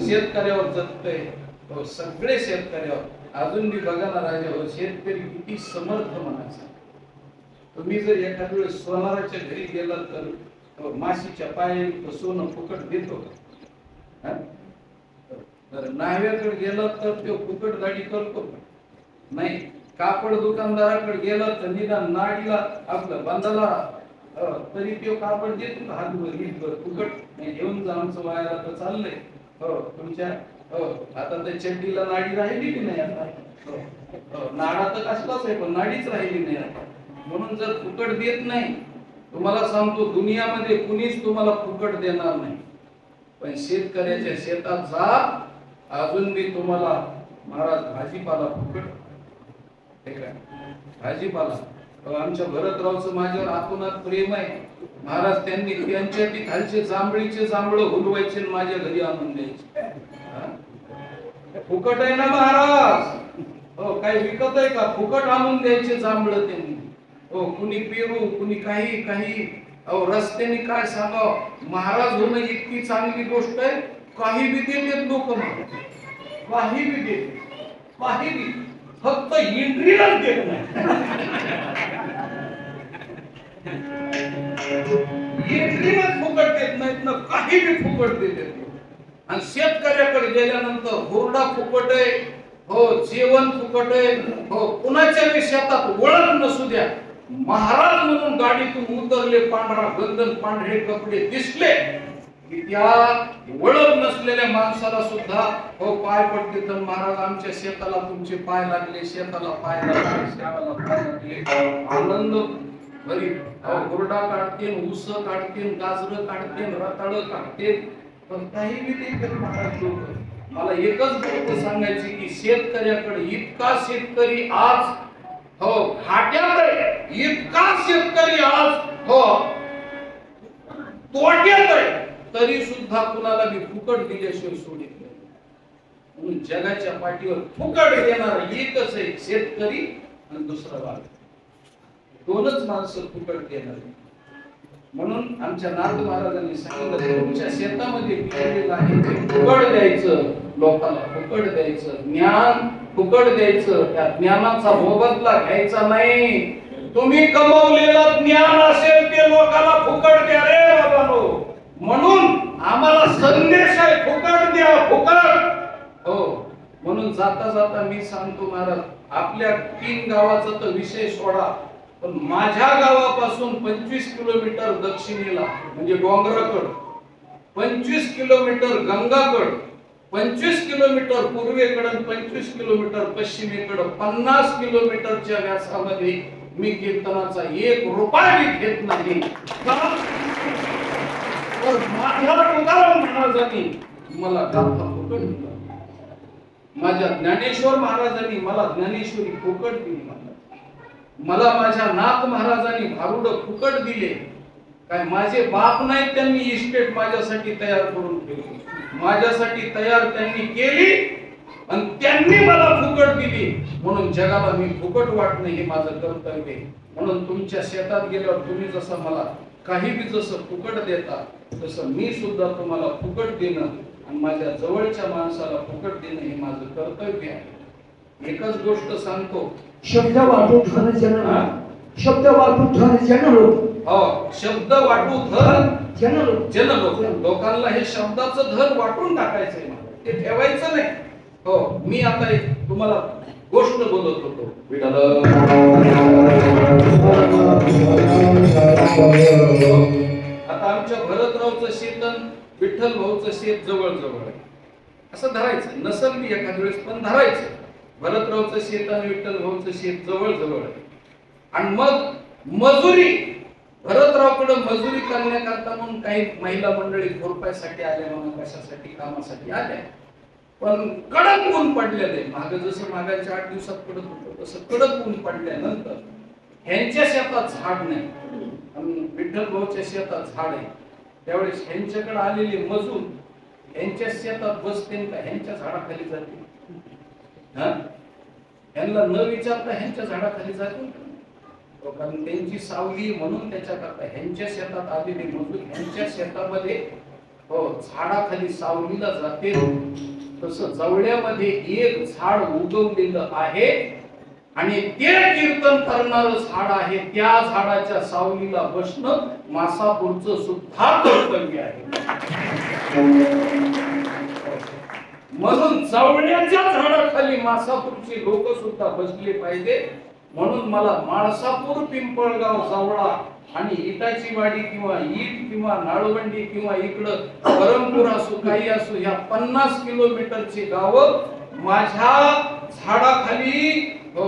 शेतकऱ्यावर जगतंय. सगळे शेतकऱ्यावर. अजून मी बघा ना राजा, शेतकरी किती समर्थ म्हणायचा. तुम्ही जर एखाद्या वेळेस सोनाराच्या घरी गेलात तर माशीच्या पायाने सोनं फुकट देतो का? तर न्हाव्याकडे गेलात तर तो फुकट गाडी करतो का? नाही. कापड दुकानदाराकडे गेलात तर निदान नाडीला आपलं बांधाला तरी तो कापड देतो का? हातभर फुकट नाही. घेऊन जा, आमचं वायाला तर चाललंय. तुमच्या आता त्या चड्डीला नाडी राहिली की नाही? आता नाडा तर कसलाच आहे पण नाडीच राहिली नाही आता. म्हणून जर फुकट देत नाही, तुम्हाला सांगतो दुनियामध्ये कुणीच तुम्हाला फुकट देणार नाही. पण शेतकऱ्याच्या शेतात जा, अजून मी तुम्हाला महाराज भाजीपाला फुकट. ठीक आहे, भाजीपाला. आमच्या भरतरावचं माझ्यावर आतोनात प्रेम आहे महाराज. त्यांनी त्यांच्या खालचे जांभळीचे जांभळ हुलवायचे माझ्या घरी आणून द्यायचे. फुकट आहे ना महाराज? हो, काही विकत आहे का? फुकट आणून द्यायचे जांभळ त्यांनी. हो, कुणी पेरू, कुणी काही काही. अहो, रस्त्याने काय सांगाव, महाराज होणं इतकी चांगली गोष्ट आहे. काही बी देतात लोक, काही बी देत, काही बी, फक्त एंट्रीलाच देत नाही. एंट्रीलाच फुकट देत नाहीत ना, काही बी फुकट देतात. आणि शेतकऱ्याकडे गेल्यानंतर हुरडा फुकट आहे, हो, जेवण फुकट आहे, हो, कुणाच्या बी शेतात ओळख नसू द्या, महाराज म्हणून गाडीतून उतरले, पांढरा गंधन, पांढरे कपडे दिसले की त्या ओळख नसलेल्या माणसाला सुद्धा हो पाय पडते. तर महाराज आमच्या शेताला तुमचे पाय लागले, शेताला पाय लागले, शेताला पाय लागले. आनंद बरी हुरडा काढतील, ऊस काढतील, गाजर काढतील, रताळ काढतील, पण काही बी ते महाराज लोक. मला एकच गोष्ट सांगायची की शेतकऱ्याकडे इतका शेतकरी आज हो घाट्यात आहे, इतका शेतकरी आज हो तोट्यात आहे, तरी सुद्धा कुणाला बी फुकट दिल्याशिवाय सोडित नाही. म्हणून जगाच्या पाठीवर फुकट देणार एकच आहे, शेतकरी आणि दुसरा वाघ. दोनच माणसं फुकट देणार. म्हणून आमच्या नाथ महाराजांनी सांगितलं, तुमच्या शेतामध्ये पिकलेलं आहे ते फुकट द्यायचं, लोकांना फुकट द्यायचं, ज्ञान फुकट द्यायचं. त्या ज्ञानाचा मोबदला घ्यायचा नाही. तुम्ही कमवलेलं ज्ञान असेल ते लोकांना फुकट द्या रे बाबांनो. म्हणून आम्हाला संदेश आहे, फुकट द्या, फुकट. हो, म्हणून जाता जाता मी सांगतो महाराज, आपल्या 3 गावाचा तर विषय सोडा, पण माझ्या गावापासून 25 किलोमीटर दक्षिणेला म्हणजे डोंगराकड, 25 किलोमीटर गंगाकड, 25 किलोमीटर पूर्वेकडे, 25 किलोमीटर पश्चिमेकडे, 50 किलोमीटरच्या व्यासामध्ये मी कीर्तनाचा 1 रुपया घेत नाही. तर माझ्या तुकाराम महाराजांनी मला गाथा फुकट दिला, माझ्या ज्ञानेश्वर महाराजांनी मला ज्ञानेश्वरी फुकट दिली, मला माझ्या नाथ महाराजांनी भारुड फुकट दिले. काय माझे बाप नाही त्यांनी इस्टेट माझ्यासाठी तयार करून ठेवली, माझ्यासाठी तयार त्यांनी केली आणि त्यांनी मला फुकट दिली. म्हणून जगाला मी फुकट वाटणं हे माझं कर्तव्य आहे. म्हणून तुमच्या शेतात गेल्यावर तुम्ही जसं मला काही बी जसं फुकट देता, तसं मी सुद्धा तुम्हाला फुकट देणं आणि माझ्या जवळच्या माणसाला फुकट देणं हे माझं कर्तव्य आहे. एकच गोष्ट सांगतो, शब्द वाटू धन जन, शब्द वाटू धन जन लोक. हो, शब्द वाटू धन जन लोक, जन लोक. लोकांना हे शब्दाचं धन वाटून टाकायचंय, ते ठेवायचं नाही. हो, मी आता एक तुम्हाला गोष्ट बोलत होतो. आता आमच्या भरतरावचं शेत आणि विठ्ठल भाऊचं शेत जवळ जवळ आहे असं धरायचं, नसल मी एखाद्या वेळेस पण धरायचं. भरतरावचं शेत आणि विठ्ठल भाऊचं शेत जवळ जवळ आहे. आणि मग मजुरी, भरतरावकडे मजुरी करण्याकरता म्हणून काही महिला मंडळी खुरपायसाठी आल्या, म्हणून कशासाठी कामासाठी आल्या. पण कडक ऊन पडलेले, मागे जसं मागाच्या 8 दिवसात पडत होतं तसं कडक ऊन पडल्यानंतर ह्यांच्या शेतात झाड नाही आणि विठ्ठल भाऊच्या शेतात झाड आहे. त्यावेळेस ह्यांच्याकडे आलेले मजूर ह्यांच्या शेतात बसते का ह्यांच्या झाडाखाली जाते, ह्यांना न विचारता ह्यांच्या झाडाखाली जाते, कारण त्यांची सावली म्हणून त्याच्याकरता ह्यांच्या शेतात आलेले मजूर ह्यांच्या शेतामध्ये हो झाडाखाली सावलीला जाते. तसं जवळ्यामध्ये एक झाड उगवलेलं आहे आणि ते कीर्तन करणारं झाड आहे. त्या झाडाच्या सावलीला बसणं मासापूरचं सुद्धा कर्तव्य आहे. म्हणून जवळ्याच्या झाडाखाली मासापूरची लोक सुद्धा बसले पाहिजे. म्हणून मला माळसापूर, पिंपळगाव, जवळा आणि इटाची वाडी किंवा ईट किंवा नाळवंडी किंवा इकडं परमपूर असो काही असो, ह्या 50 किलोमीटरची गावं माझ्या झाडाखाली हो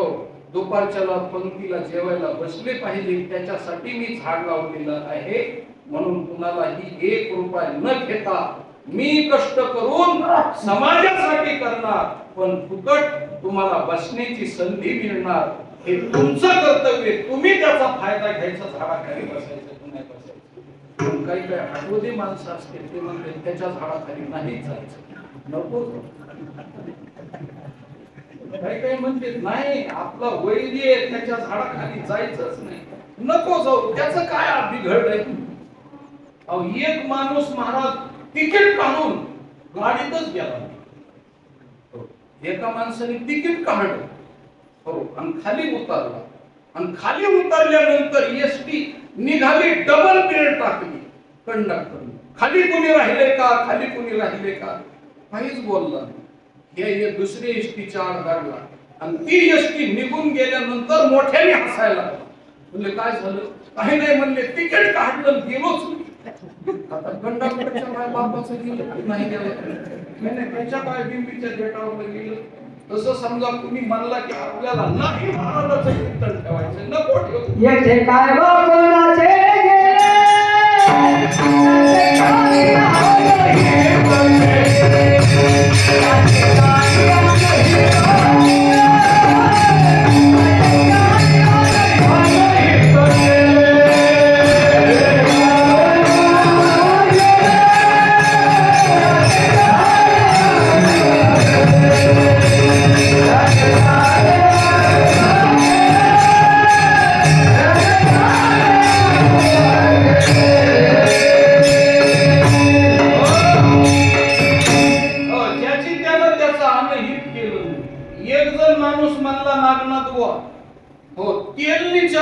दुपारच्याला पंक्तीला जेवायला बसले पाहिजे. त्याच्यासाठी मी झाड लावलेलं आहे. म्हणून कुणालाही 1 रुपया न घेता मी कष्ट करून समाजासाठी करणार, पण फुकट तुम्हाला बसण्याची संधी मिळणार. हे तुमचं कर्तव्य, तुम्ही त्याचा फायदा घ्यायचा, झाडाखाली बसायचं, नाही बसायचं. पण काही काही आठवते माणसं असते ते म्हणते त्याच्या झाडाखाली नाही जायचं, नको. काही काही म्हणते नाही आपला वैरी आहे त्याच्या झाडाखाली जायचंच नाही, नको जाऊ, त्याचं काय बिघडलंय. अहो एक माणूस महाराज तिकीट काढून गाडीतच गेला, एका माणसाने तिकीट काढलं हो आणि खाली उतरला, आणि खाली उतरल्यानंतर एसटी निघाली, डबल बिल टाकली कंडक्टर. खाली कोणी राहिले का, खाली कोणी राहिले का, काहीच बोलला नाही. हे दुसरी एसटीच्या आड लागला आणि ती एसटी निघून गेल्यानंतर मोठ्याने हसायला म्हणले काय झालं, काही नाही म्हणले, तिकीट काढलं गेलोच. आता कंडक्टरच्या काय बापाचं गेलं नाही गेलं, त्याच्या काय बिंबीच्या गेटावर गेलं. तसं समजा तुम्ही म्हणला की आपल्याला नाही महाराजाचं कीर्तन ठेवायचं, नको ठेवू. येथे काय कोणाचे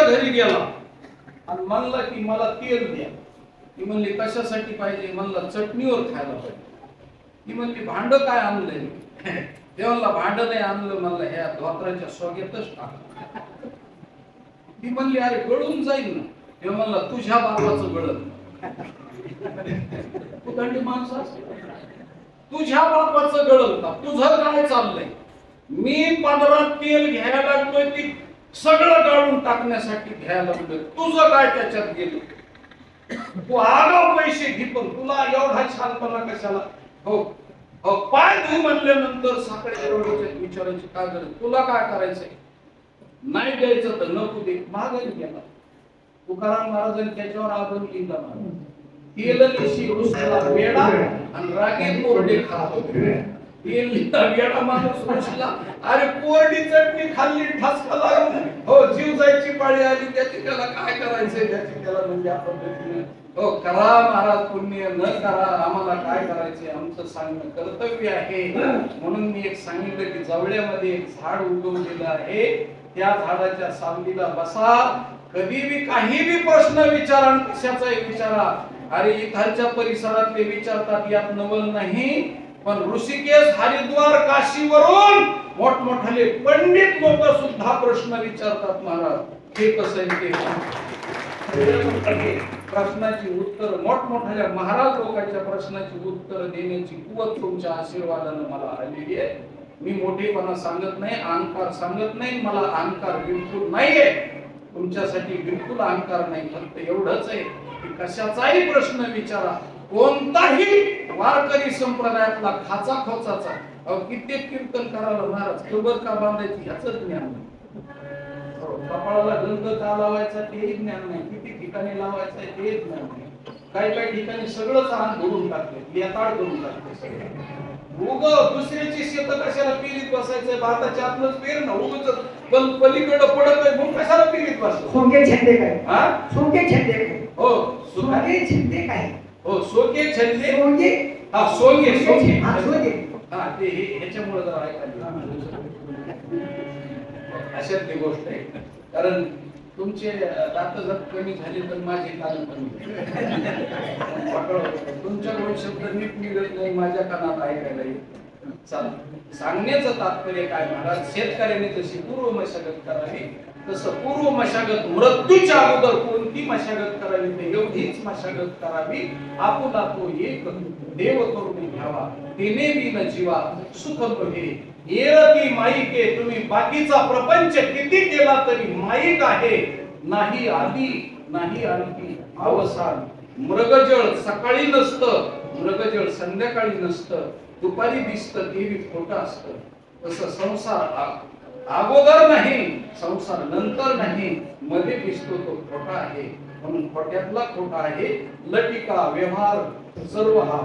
घरी गेला आणि म्हणला की मला तेल द्या. ती म्हणली कशासाठी पाहिजे, म्हणला चटणीवर खायला पाहिजे. ती म्हणली भांड काय आणलंय, तेव्हा भांड नाही आणलं, म्हणलं ह्या धोत्राच्या सोग्यातच टाक. ती म्हणली अरे गळून जाईल ना, तेव्हा म्हणला तुझ्या बापाचं गळत. कुठली माणसं असते, तुझ्या बापाचं गळत ना, तुझं काय चाललंय. मी 15 तेल घ्यायला लागलोय, ती सगळं काढून टाकण्यासाठी घ्यायला लागलोय, तुझं काय त्याच्यात गेलं. तू आगाव पैसे घे, पण तुला एवढा छानपणा कशाला. हो हो पाय धुई म्हणल्यानंतर साखळ्या विचारायची काय गरज, तुला काय करायचंय, नाही द्यायचं तर नको दे. मागायला गेला तुकाराम महाराजांनी त्याच्यावर आदर लिहिला, तेलनिशी रुसला वेडा आणि रागेत कोरडे खातो. वेडा माणूस रुसला, अरे कोरडी चटणी खाल्ली ठसका लागून हो जीव जायची पाळी आली, त्याची त्याला काय करायचंय, त्याची त्याला म्हणजे आपण हो करा महाराज पुण्य, न करा आम्हाला काय करायचंय, आमचं सांगणं कर्तव्य आहे. म्हणून मी एक सांगितलं की जवळ्यामध्ये एक झाड उगवलेलं आहे, त्या झाडाच्या सावलीला बसा, कधी बी काही बी प्रश्न विचारा, कशाचाही विचारा. अरे इथालच्या परिसरातले विचारतात यात नवल नाही, पण ऋषिकेश हरिद्वार काशीवरून मोठमोठाले पंडित लोक सुद्धा प्रश्न विचारतात महाराज. हे कसं आहे, प्रश्नाची उत्तर मोठमोठ्या महाराज लोकांच्या प्रश्नाची उत्तर देण्याची कुवत तुमच्या आशीर्वादाने मला आलेली आहे. मी मोठेपणा सांगत नाही, अहंकार सांगत नाही, मला अहंकार बिलकुल नाहीये, तुमच्यासाठी बिलकुल अहंकार नाही. फक्त एवढंच आहे की कशाचाही प्रश्न विचारा, कोणताही वारकरी संप्रदायातला खाचा खोचाचा कित्येक कीर्तन करायला महाराज खबर का बांधायची ह्याच ज्ञान नाही, कपाळाला गंध का लावायचा ते ज्ञान नाही, किती ठिकाणी लावायचं ते ज्ञान नाही. काही काही ठिकाणी सगळंच आण धरून टाकले, लेताड करून टाकले सगळं. उग दुसऱ्याची शेत कशाला पिरीत बसायचंय, भाताच्या आतलंच पेर ना, उगच पण पलीकडे पडत आहे म्हणून कशाला पिरीत बसायचं. सोंगे छंदे काय, हा सोंगे छंदे काय, हो सोंगे छंदे काय, हो सोंगे छंदे, सोंगे हा सोंगे सोंगे हा सोंगे हा ते ह्याच्यामुळे जरा ऐकायला अशात ती गोष्ट आहे. कारण तुमचे दात जर कमी झाले तर माझे कान कमी, तुमच्या दोन शब्द नीट निघत नाही, माझ्या कानात ऐकायला येत. सांगण्याचं तात्पर्य काय महाराज, शेतकऱ्याने जशी पूर्व मशागत करावी तसं पूर्व मशागत मृत्यूच्या अगोदर कोणती मशागत करावी ते एवढीच मशागत करावी. आपुला तो एक देव करून घ्यावा, तिने बिन जीवा सुख बघे येरती माईके. तुम्ही बाकीचा प्रपंच किती केला तरी माईक आहे, नाही आधी नाही अंती अवसान, मृगजळ सकाळी नसतं, मृगजळ संध्याकाळी नसतं, दुपारी दिसतं तेही खोटं असतं. तसं संसार अगोदर नाही, संसार नंतर नाही, मध्ये दिसतो तो खोटा आहे. म्हणून खोट्यातला खोटा आहे लटिका व्यवहार सर्व हा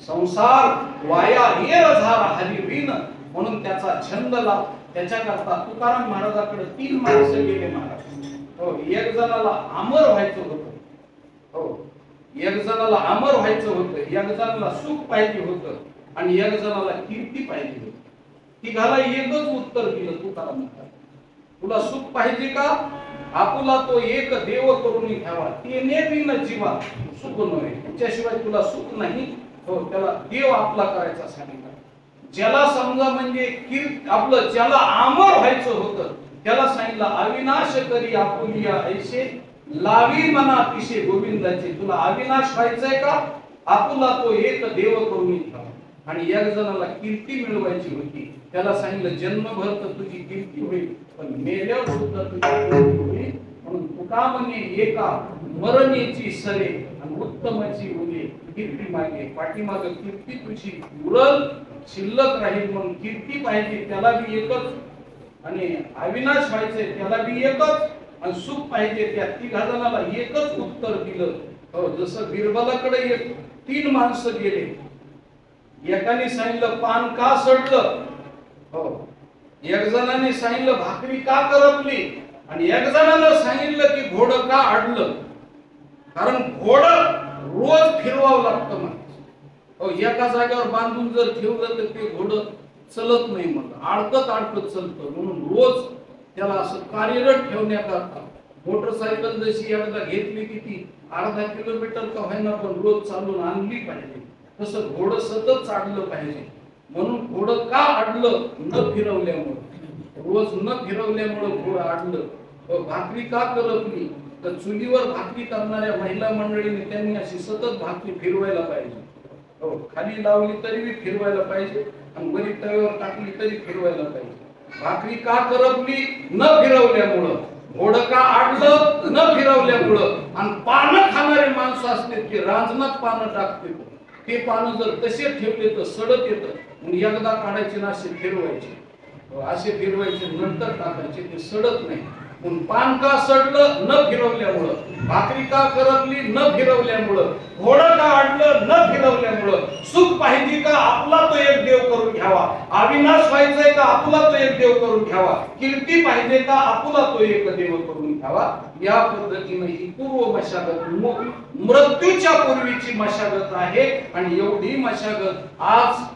संसार वाया ये झार हरिविन. म्हणून त्याचा छंद लाव. त्याच्याकरता तुकाराम महाराजाकडे 3 माणसं गेले महाराज. हो, एक जणाला अमर व्हायचं होतं. हो, एक जणाला अमर व्हायचं होतं, एक जणाला सुख पाहिजे होतं आणि एक जणाला कीर्ती पाहिजे होती. तिघाला एकच उत्तर दिलं तुकाराम महाराज. तुला सुख पाहिजे का? आपुला तो एक देव करून घ्यावा, तेने बिन जीवा सुख नव्हे. त्याच्याशिवाय तुला सुख नाही. हो, त्याला देव आपला करायचा सांगितलं. ज्याला समजा म्हणजे आपलं ज्याला अमर व्हायचं होतं त्याला सांगितलं अविनाश करी आपुलिया ऐसे लावी मना तिशे गोविंदाचे. तुला अविनाश व्हायचंय का? आपुला तो एक देव करून घ्यावा. आणि एक जणाला कीर्ती मिळवायची होती, त्याला सांगितलं जन्मभर तर तुझी कीर्ती होईल, पण मेल्यावर सुद्धा तुझी कीर्ती होईल. म्हणून तुका म्हणे एका मरणेची सरे आणि उत्तमाची उले कीर्ती मागे. पाठीमागे कीर्ती तुझी उरल शिल्लक राहील. म्हणून कीर्ती पाहिजे त्याला बी एकच, आणि अविनाश व्हायचे त्याला बी एकच, आणि सुख पाहिजे त्या 3 जणाला एकच उत्तर दिलं. हो, जसं बिरबलाकडे 3 माणसं गेले. एकाने सांगितलं पान का सडलं. हो, एक जणाने सांगितलं भाकरी का करपली, आणि एक जणाने सांगितलं की घोडं का अडलं. कारण घोडं रोज फिरवावं लागतं माणूस. हो, एका जागेवर बांधून जर ठेवलं तर ते घोडं चलत नाही, मग अडकत चलतं. म्हणून रोज त्याला असं कार्यरत ठेवण्याकरता मोटरसायकल जशी एकदा घेतली की ती अर्धा किलोमीटर का होईना पण रोज चालून आणली पाहिजे, तसं घोडं सतत चाललं पाहिजे. म्हणून घोडं का अडलं? न फिरवल्यामुळे. रोज न फिरवल्यामुळे घोडं अडलं. भाकरी का करपली? तर चुलीवर भाकरी करणाऱ्या महिला मंडळीने त्यांनी अशी सतत भाकरी फिरवायला पाहिजे. हो, खाली लावली तरी बी फिरवायला पाहिजे आणि वरी तव्यावर टाकली तरी फिरवायला पाहिजे. भाकरी का करपली? न फिरवल्यामुळं. घोडं का अडलं? न फिरवल्यामुळं. आणि पानं खाणारे माणसं असते की रांजणात पानं टाकते, ते पानं जर तसे ठेवले तर सडत येतं. मग एकदा काढायचे ना असे फिरवायचे, असे फिरवायचे नंतर टाकायचे, ते सडत नाही. पण पान का सडलं? न फिरवल्यामुळं. भाकरी का करपली? न फिरवल्यामुळं. घोडं का अडलं? न फिरवल्यामुळं. सुख पाहिजे का? आपला तो एक देव करून घ्यावा. अविनाश व्हायचंय का? आपला तो एक देव करून घ्यावा. कीर्ती पाहिजे का? आपला तो एक देव करून घ्यावा. या पद्धतीने ही पूर्व मशागत, मृत्यूच्या पूर्वीची मशागत आहे. आणि एवढी मशागत आज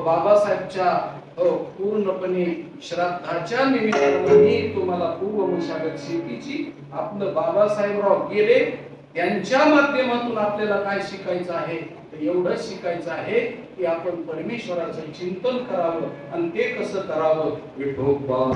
बाबासाहेबच्या पूर्णपणे श्राद्धाच्या निमित्ताने तुम्हाला पूर्व मशागत शेतीची आपलं बाबासाहेबराव गेले त्यांच्या माध्यमातून आपल्याला काय शिकायचं आहे? तर एवढं शिकायचं आहे की आपण परमेश्वराचं चिंतन करावं. आणि ते कसं करावं? विठोबा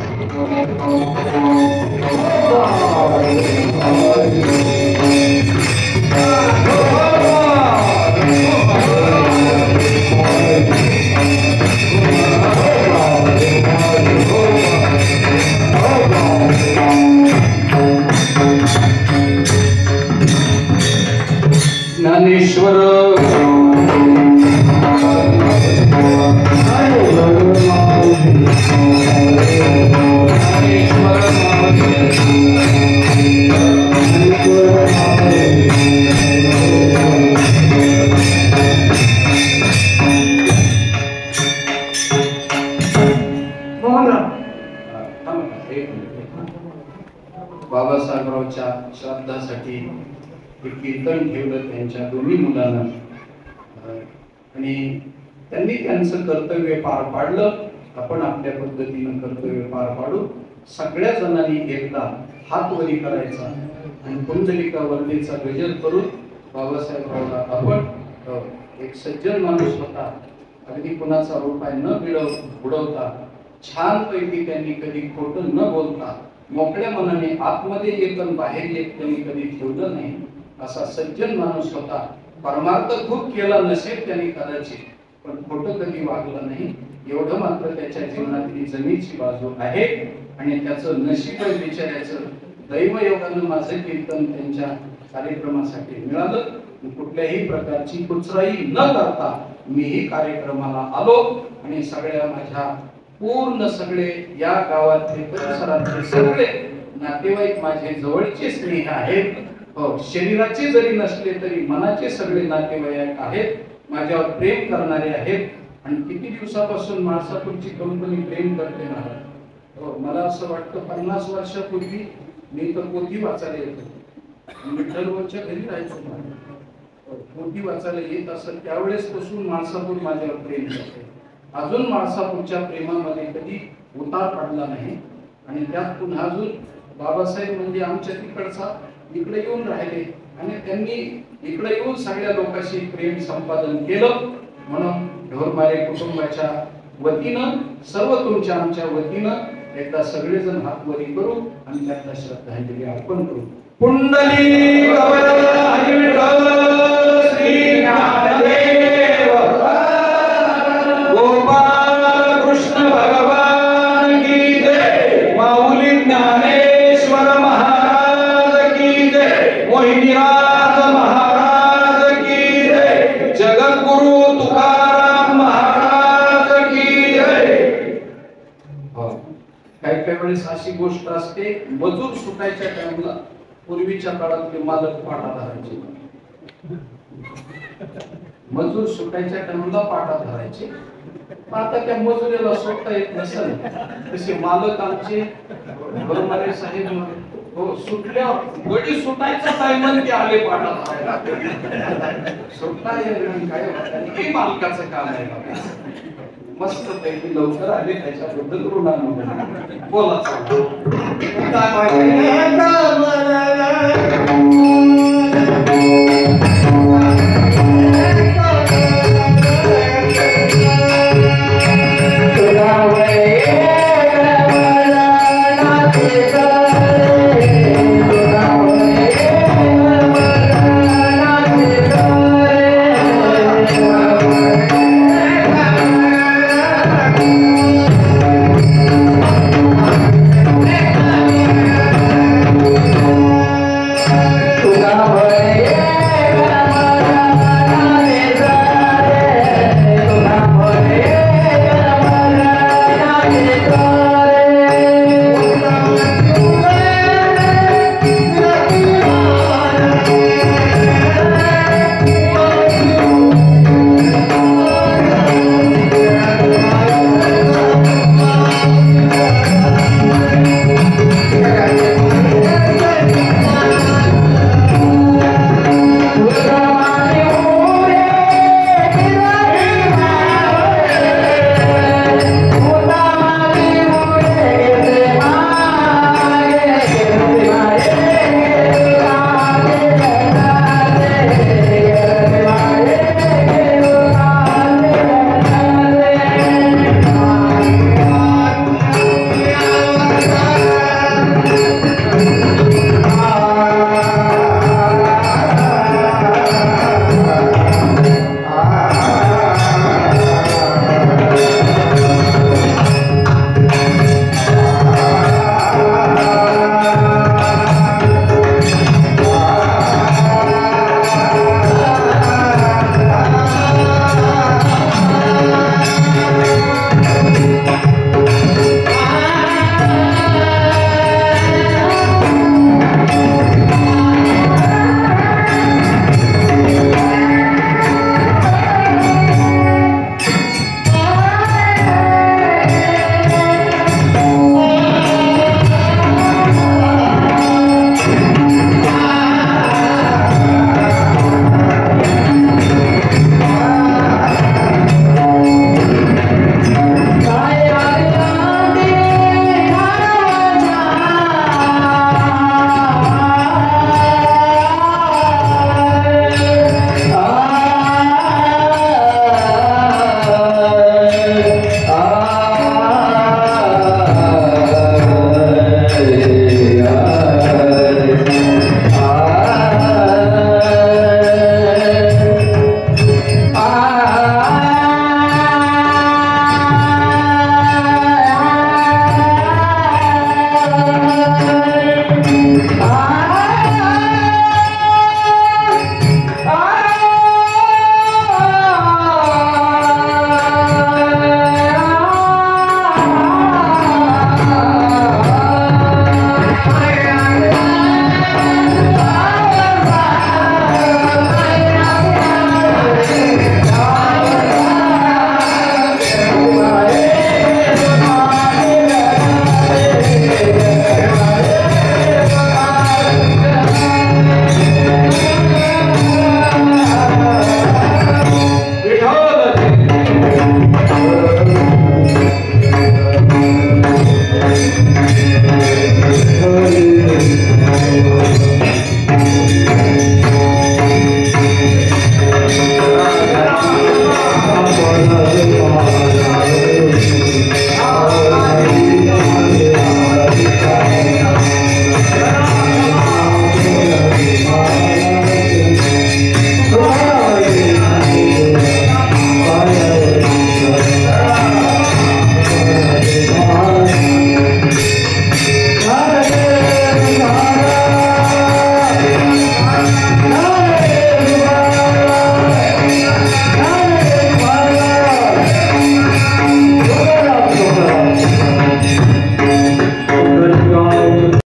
ज्ञानेश्वर बाबासाहेबरावच्या श्राद्धासाठी एक कीर्तन ठेवलं त्यांच्या दोन्ही मुलांना, आणि त्यांनी त्यांचं कर्तव्य पार पाडलं. आपण आपल्या पद्धतीनं कर्तव्य पार पाडू. सगळ्या जणांनी एकदा हात वरी करायचा आणि कुंडलिका वंदेचा गजर करून बाबासाहेबरावला आपण एक सज्जन माणूस होता, अगदी कुणाचा रुपये न बुडवता छान पैकी त्यांनी कधी खोटं न बोलता मोकळ्या मनाने आतमध्ये येत आणि बाहेर येत त्यांनी कधी ठेवलं नाही, असा सज्जन माणूस होता. परमार्थ खूप केला नसेल त्यांनी कदाचित, पण खोटं कधी वागलं नाही. एवढं मात्र त्याच्या जीवनातली जमीची बाजू आहे आणि त्याचं नशीब बिचाऱ्याचं दैवयोगानं माझं कीर्तन त्यांच्या कार्यक्रमासाठी मिळालं. कुठल्याही प्रकारची कुचराई न करता मीही कार्यक्रमाला आलो आणि सगळ्या माझ्या पूर्ण सगळे या गावातले परिसरातले सगळे नातेवाईक माझे जवळचे स्नेह आहेत. शरीराचे जरी नसले तरी मनाचे सगळे नातेवाईक आहेत, माझ्यावर प्रेम करणारे आहेत. आणि किती दिवसापासून माळसापूरची कंपनी प्रेम करते ना. मला असं वाटतं 50 वर्षापूर्वी मी तर पोथी वाचायला येत होतो, विठ्ठलच्या घरी राहायचो. पोथी वाचायला येत असेल त्यावेळेस पासून माळसापूर माझ्यावर प्रेम करते. अजून माळसापूरच्या प्रेमामध्ये कधी उतार पडला नाही. आणि त्यात पुन्हा अजून बाबासाहेब म्हणजे आमच्या तिकडचा इकडे येऊन राहिले आणि त्यांनी इकडे येऊन सगळ्या लोकांशी प्रेम संपादन केलं. म्हणून ढोरमारे कुटुंबाच्या वतीनं सर्व तुमच्या आमच्या वतीनं एकदा सगळेजण हात वरी करू आणि त्यांना श्रद्धांजली अर्पण करू. कुंडली हरी विठ्ठल श्री ज्ञानदेव गोपाल कृष्ण भगवान की जय. माऊली ज्ञानेश्वर महाराज की जय. मोहिनीराज महाराज की जय. जगद्गुरु तुकाराम महाराज की जय. काही वेळेस अशी गोष्ट असते, मजूर सुटायच्या टाइमला पूर्वीच्या काळातले मालक पाटा धरायचे. मजूर सुटायच्या टाइमला पाटा धरायचे. आता त्या मजुरीला सोडता येत नसेल तसे मालक आमचे बरोबर साहेब सुटल्या गडी सुटायचा टाइम ते आले पाटा धरायला. सुटता काय हे मालकाचं काम आहे. मस्त पैकी लवकर आले त्याच्याबद्दल ऋणानुबंध बोला.